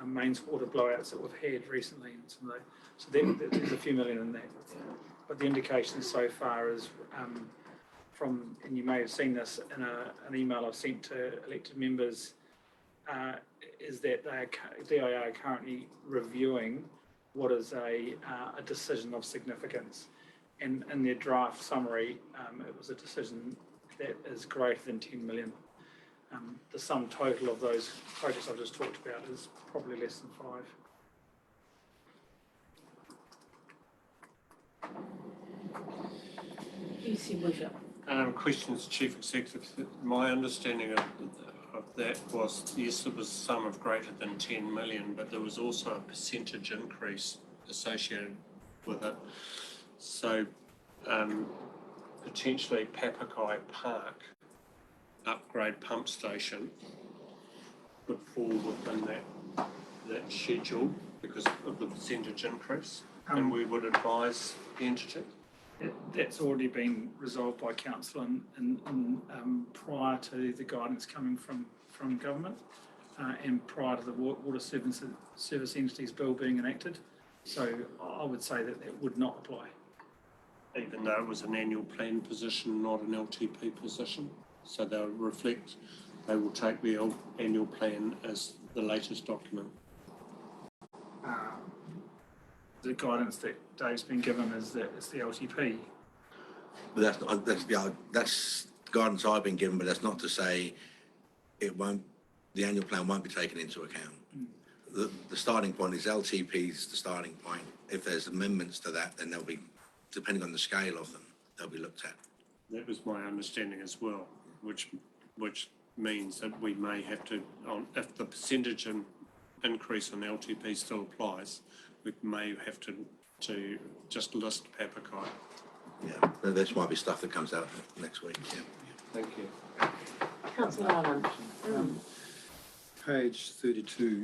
mains water blowouts that we've had recently. And some of those. So there's a few million in that. But the indication so far is and you may have seen this in an email I've sent to elected members, is that DIA are currently reviewing what is a decision of significance. And in their draft summary, it was a decision that is greater than 10 million. The sum total of those projects I've just talked about is probably less than 5. PC Worship. Questions, Chief Executive. My understanding of that was, yes, it was a sum of greater than 10 million, but there was also a percentage increase associated with it. So potentially Papakai Park upgrade pump station would fall within that schedule because of the percentage increase, and we would advise the entity. That's already been resolved by council and prior to the guidance coming from government and prior to the water service entities bill being enacted. So I would say that would not apply. Even though it was an annual plan position, not an LTP position. So they will take the annual plan as the latest document. The guidance that Dave's been given is that it's the LTP. But that's guidance I've been given, but that's not to say the annual plan won't be taken into account. The starting point is LTP's the starting point. If there's amendments to that, then they'll be, depending on the scale of them, they'll be looked at. That was my understanding as well, which means that we may have to, if the percentage increase on LTP still applies, we may have to just list Papakai. Yeah, this might be stuff that comes out next week. Yeah. Thank you. Councillor Marton. Page 32,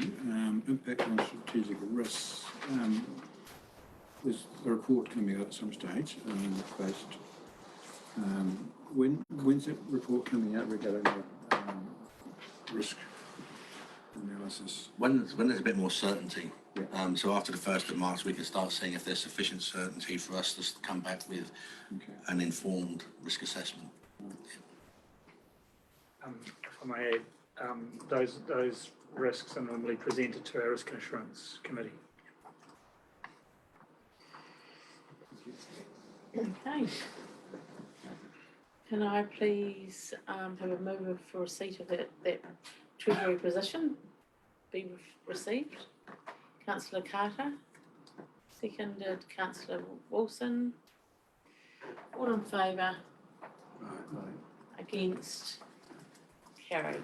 impact on strategic risks. there's a report coming out at some stage, based, when's that report coming out regarding the risk analysis? When there's a bit more certainty. Yeah. So after the 1st of March, we can start seeing if there's sufficient certainty for us to come back with Okay. an informed risk assessment. If I may add, those risks are normally presented to our Risk and Assurance Committee. Okay. Can I please have a mover for receipt of that Treasury position be received? Councillor Carter, seconded Councillor Wilson. All in favour? Against? Carried.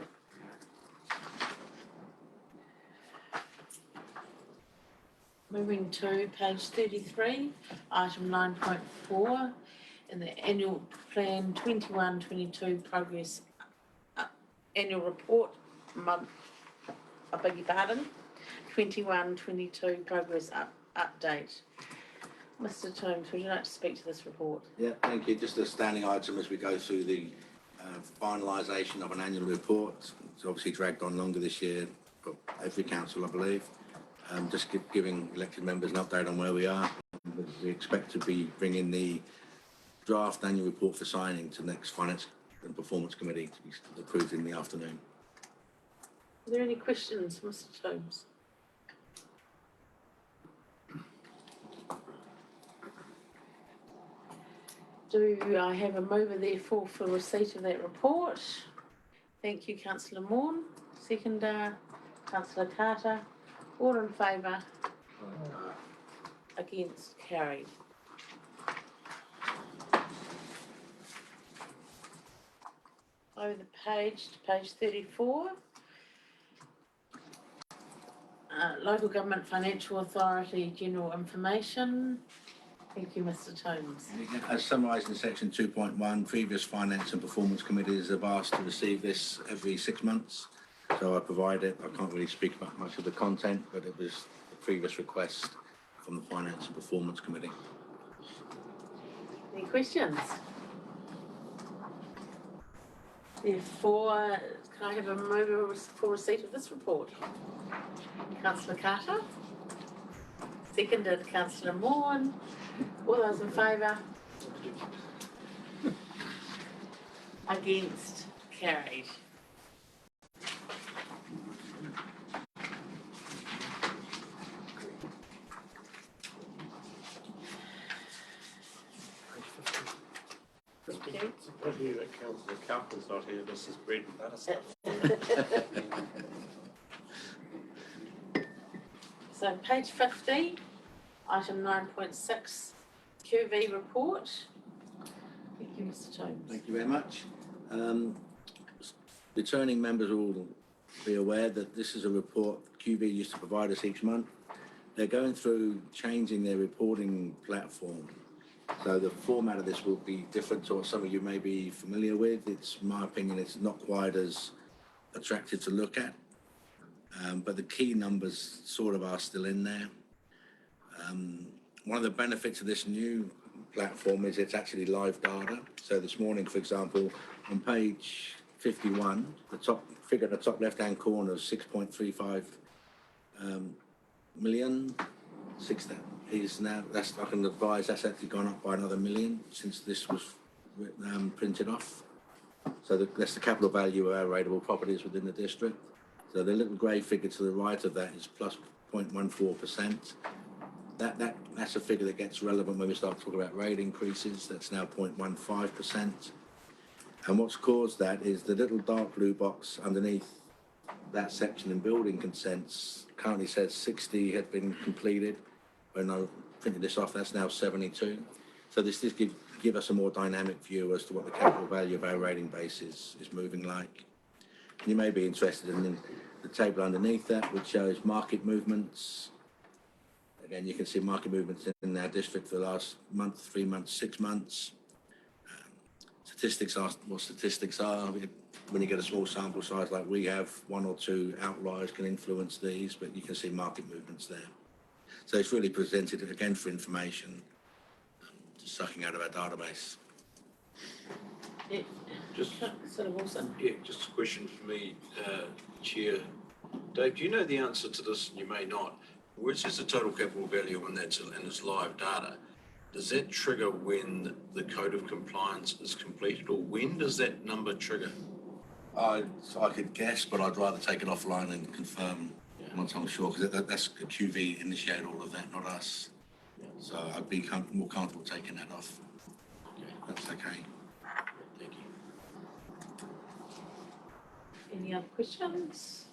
Moving to page 33, item 9.4, in the annual plan 21-22 progress annual report month, I beg your pardon, 21-22 progress update. Mr. Toombs, would you like to speak to this report? Yeah, thank you. Just a standing item as we go through the finalisation of an annual report. It's obviously dragged on longer this year for every council, I believe. Just giving elected members an update on where we are. We expect to be bringing the draft annual report for signing to the next Finance and Performance Committee to be approved in the afternoon. Are there any questions, Mr. Toombs? Do I have a mover therefore for receipt of that report? Thank you, Councillor Morn. Seconder, Councillor Carter. All in favour? Against? Carried. Over the page to page 34. Local Government Financial Authority General Information. Thank you, Mr. Toombs. As summarised in section 2.1, previous Finance and Performance Committees have asked to receive this every 6 months. So I provide it. I can't really speak about much of the content, but it was the previous request from the Finance and Performance Committee. Any questions? Therefore, can I have a mover for receipt of this report? Councillor Carter. Seconded, Councillor Morn. All those in favour? Against? Carried. Okay. It's a pity that Councillor Cowper's not here. This is bread and butter stuff. So page 50, item 9.6, QV report. Thank you, Mr. Toombs. Thank you very much. Returning members will be aware that this is a report QV used to provide us each month. They're going through changing their reporting platform. So the format of this will be different to what some of you may be familiar with. It's my opinion, it's not quite as attractive to look at. But the key numbers sort of are still in there. One of the benefits of this new platform is it's actually live data. So this morning, for example, on page 51, the top figure in the top left-hand corner is 6.35 million. Is now, that's, I can advise, that's actually gone up by another million since this was printed off. So that's the capital value of our rateable properties within the district. So the little grey figure to the right of that is plus 0.14%. That's a figure that gets relevant when we start talking about rate increases. That's now 0.15%. And what's caused that is the little dark blue box underneath that section in building consents currently says 60 had been completed. When I printed this off, that's now 72. So this give us a more dynamic view as to what the capital value of our rating base is moving like. You may be interested in the table underneath that, which shows market movements. Again, you can see market movements in our district for the last month, 3 months, 6 months. Statistics are what statistics are. When you get a small sample size like we have, 1 or 2 outliers can influence these, but you can see market movements there. So it's really presented again for information, just sucking out of our database. Yeah. Just, Councillor Wilson. yeah, just a question for me, Chair. Dave, do you know the answer to this? And you may not. Where it says the total capital value and that's in its live data, does that trigger when the code of compliance is completed, or when does that number trigger? I could guess, but I'd rather take it offline and confirm once I'm sure, because that's QV initiated all of that, not us. So I'd be more comfortable taking that off. That's okay. Thank you. Any other questions?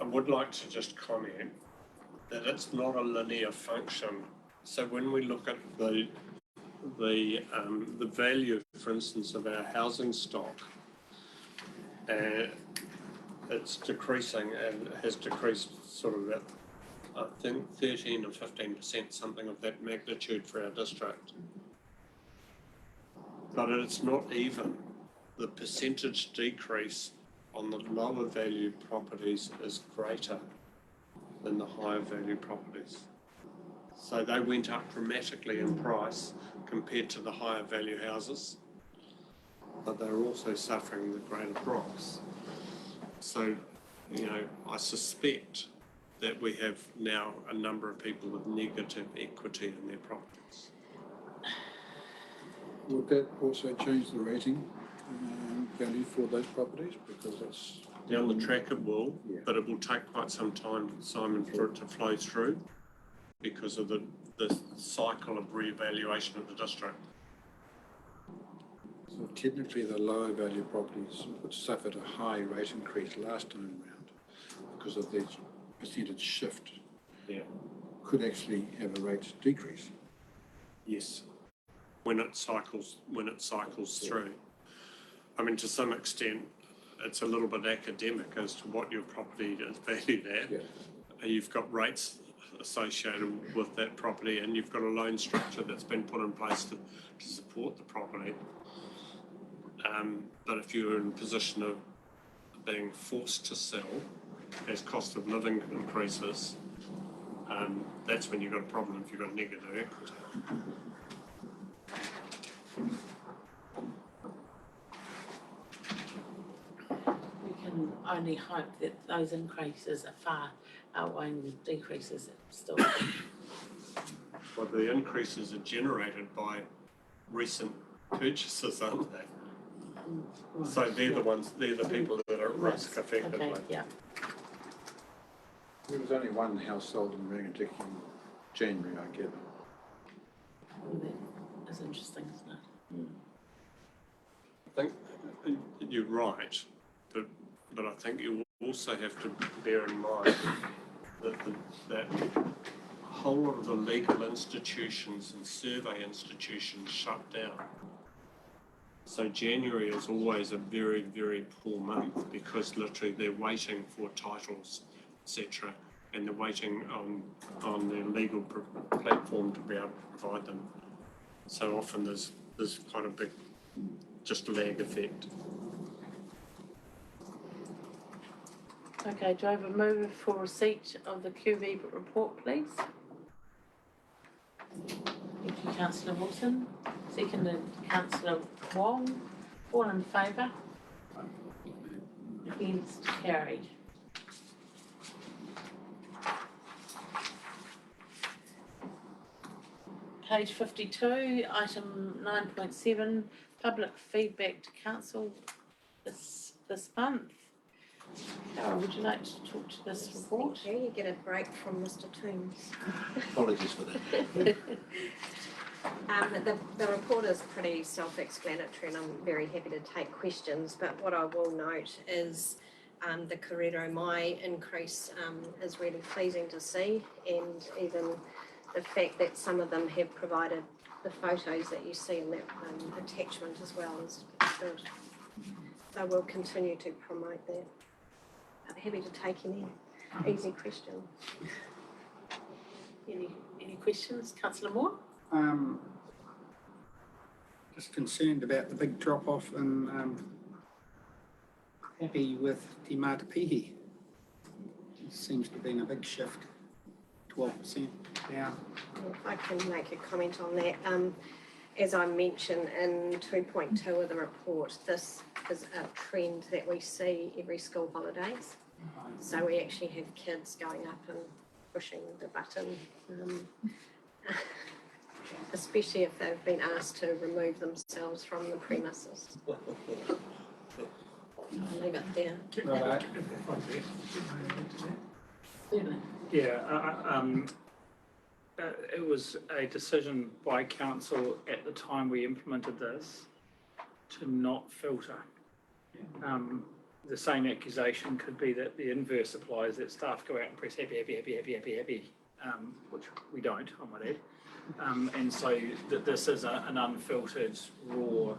I would like to just comment that it's not a linear function. So when we look at the value, for instance, of our housing stock, it's decreasing and has decreased sort of at, I think, 13 or 15%, something of that magnitude for our district. But it's not even. The percentage decrease on the lower value properties is greater than the higher value properties. So they went up dramatically in price compared to the higher value houses, but they're also suffering the greater drops. So, you know, I suspect that we have now a number of people with negative equity in their properties. Would that also change the rating value for those properties? Because that's... Down the track it will, Yeah. but it will take quite some time, Simon, for it to flow through because of the cycle of reevaluation of the district. So technically the lower value properties would suffered a high rate increase last time round because of the percentage shift. Yeah. Could actually have a rate decrease. Yes. When it cycles through. I mean, to some extent, it's a little bit academic as to what your property is valued at. Yeah. You've got rates associated with that property, and you've got a loan structure that's been put in place to support the property. But if you're in a position of being forced to sell as cost of living increases, that's when you've got a problem if you've got negative equity. We can only hope that those increases are far outweighing the decreases that still. Well, the increases are generated by recent purchases, aren't they? So they're the people that are at risk effectively. Okay, yeah. There was only one house sold in Rangitik in January, I gather. That is interesting, isn't it? I think you're right, but I think you also have to bear in mind that a whole lot of the legal institutions and survey institutions shut down. So January is always a very, very poor month because literally they're waiting for titles, etc., and they're waiting on their legal platform to be able to provide them. So often there's quite a big just lag effect. Okay, do I have a mover for receipt of the QV report, please? Thank you, Councillor Wilson. Seconded, Councillor Wong. All in favour? Against, carried. Page 52, item 9.7, public feedback to council this month. Carol, would you like to talk to this report? Thank you. You get a break from Mr. Toombs. Apologies for that. The report is pretty self-explanatory and I'm very happy to take questions, but what I will note is the Korero Mai increase is really pleasing to see, and even the fact that some of them have provided the photos that you see in that attachment as well is good. So we'll continue to promote that. I'm happy to take any easy questions. Any questions, Councillor Moore? Just concerned about the big drop off and happy with Te Matapihi. seems to have been a big shift, 12% down. If I can make a comment on that, as I mentioned in 2.2 of the report, this is a trend that we see every school holidays. So we actually have kids going up and pushing the button, especially if they've been asked to remove themselves from the premises. I'll leave it there. Right. Yeah, it was a decision by council at the time we implemented this to not filter. The same accusation could be that the inverse applies, that staff go out and press happy, which we don't, I might add. And so that this is an unfiltered, raw,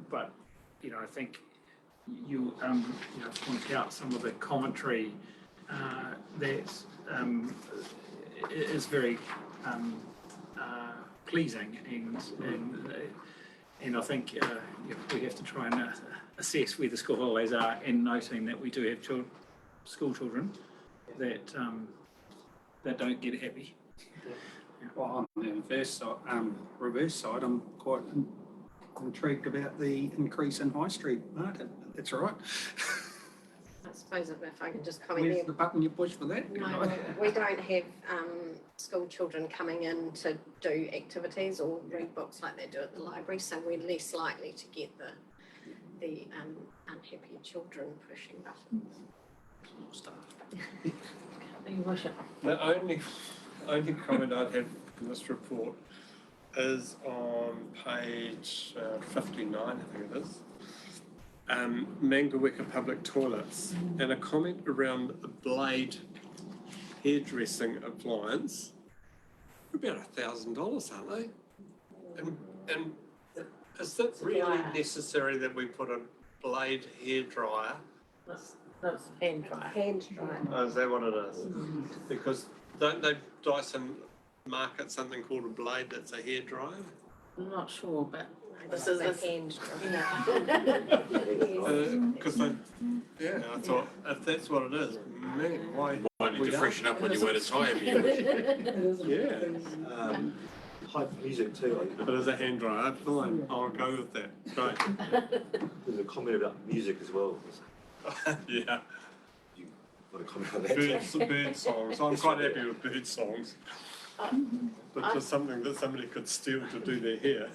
but, I think you point out some of the commentary that is very pleasing, and I think we have to try and assess where the school holidays are, and noting that we do have school children that don't get happy. Well, on the reverse side, I'm quite intrigued about the increase in High Street market. That's right. I suppose if I can just comment Where's there. the button you push for that? No, we don't have school children coming in to do activities or read books like they do at the library, so we're less likely to get the unhappy children pushing buttons. Your worship. The only comment I'd have in this report is on page 59, I think it is. Mangaweka public toilets, and a comment around a Blade hairdressing appliance. They're about $1,000, aren't they? And is it really necessary that we put a Blade hairdryer? That's hand dryer. Hand dryer. Oh, is that what it is? Because don't they Dyson market something called a Blade that's a hairdryer? I'm not sure, but This this is is a hand dryer. Because I thought if that's what it is, man, why? Might need we to don't? freshen up when you wear the tie every year. Yeah, Hype music too. but as a hand dryer, fine, I'll go with that. Great. There's a comment about music as well. Yeah, You want to comment on that? bird songs. I'm quite happy with bird songs. But just something that somebody could steal to do their hair.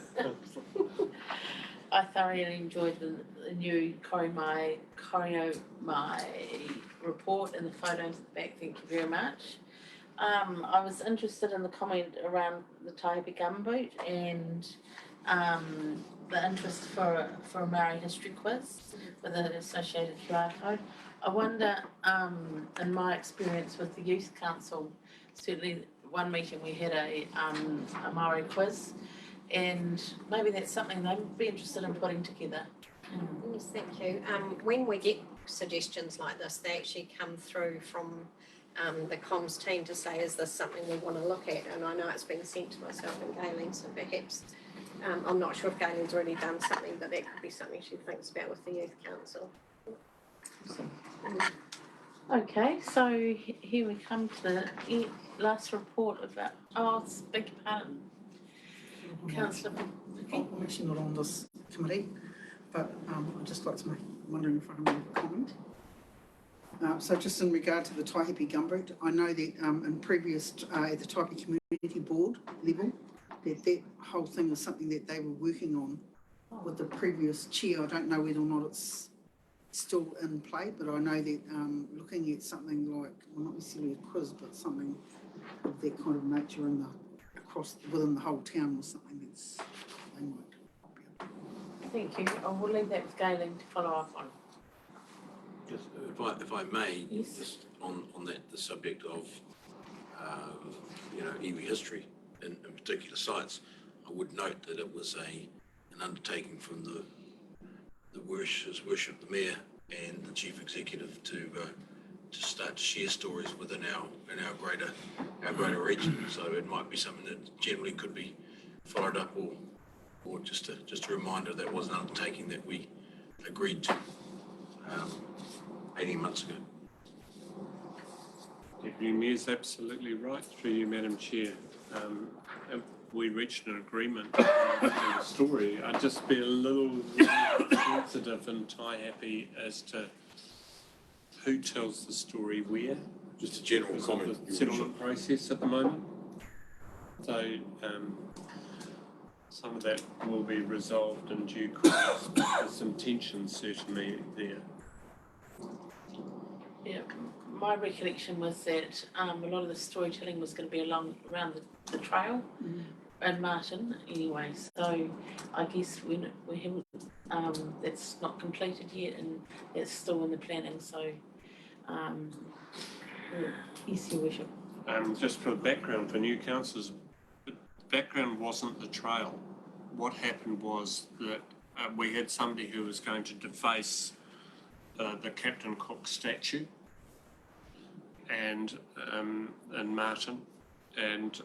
I thoroughly enjoyed the new Koromai report and the photos at the back. Thank you very much. I was interested in the comment around the Taipi gumboot and the interest for a Maori history quiz with an associated QR code. I wonder, in my experience with the Youth Council, certainly one meeting we had a Maori quiz, and maybe that's something they'd be interested in putting together. Yes, thank you. When we get suggestions like this, they actually come through from the comms team to say, is this something we want to look at? And I know it's been sent to myself and Gayleen, so perhaps, I'm not sure if Gayleen's already done something, but that could be something she thinks about with the Youth Council. Okay, so here we come to the last report about, beg your pardon. Councillor Vicky. I'm actually not on this committee, but I'd just like to wondering if I can make a comment. So just in regard to the Taihipi gumboot, I know that in previous, at the Taipi Community Board level, that whole thing is something that they were working on with the previous chair. I don't know whether or not it's still in play, but I know that looking at something like, well, not necessarily a quiz, but something of that kind of nature within the whole town was something that's they might be able to. Thank you. I will leave that with Gayleen to follow up on. Just, if I may, Yes. just on the subject of iwi history in particular sites, I would note that it was an undertaking from His Worship the Mayor and the Chief Executive to start to share stories within our greater region. So it might be something that generally could be followed up, or just a reminder that was an undertaking that we agreed to 18 months ago. Deputy Mayor's absolutely right, through you, Madam Chair. If we reached an agreement on the story, I'd just be a little sensitive and tie-happy as to who tells the story where. Just a general Because of comment. the settlement process at the moment. So, some of that will be resolved in due course, but there's some tension certainly there. Yeah, my recollection was that a lot of the storytelling was going to be around the trail in Marton anyway. So I guess we haven't, that's not completed yet and it's still in the planning. So, yes, Your Worship. Just for the background for new councillors, the background wasn't the trail. What happened was that we had somebody who was going to deface the Captain Cook statue and in Martin, and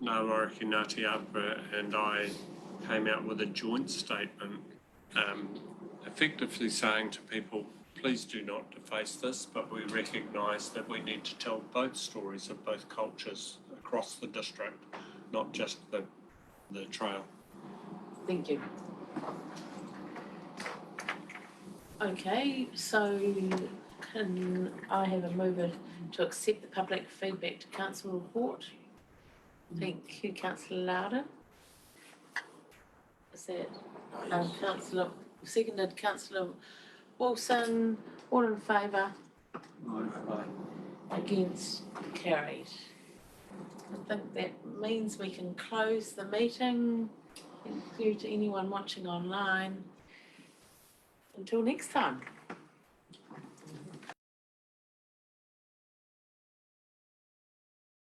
Ngāwariki Ngāti Apara and I came out with a joint statement effectively saying to people, please do not deface this, but we recognise that we need to tell both stories of both cultures across the district, not just the trail. Thank you. Okay, so can I have a mover to accept the public feedback to council report? Thank you, Councillor Lauder. Is that Councillor, seconded Councillor Wilson, all in favour? Against, carried. I think that means we can close the meeting. Thank you to anyone watching online. Until next time.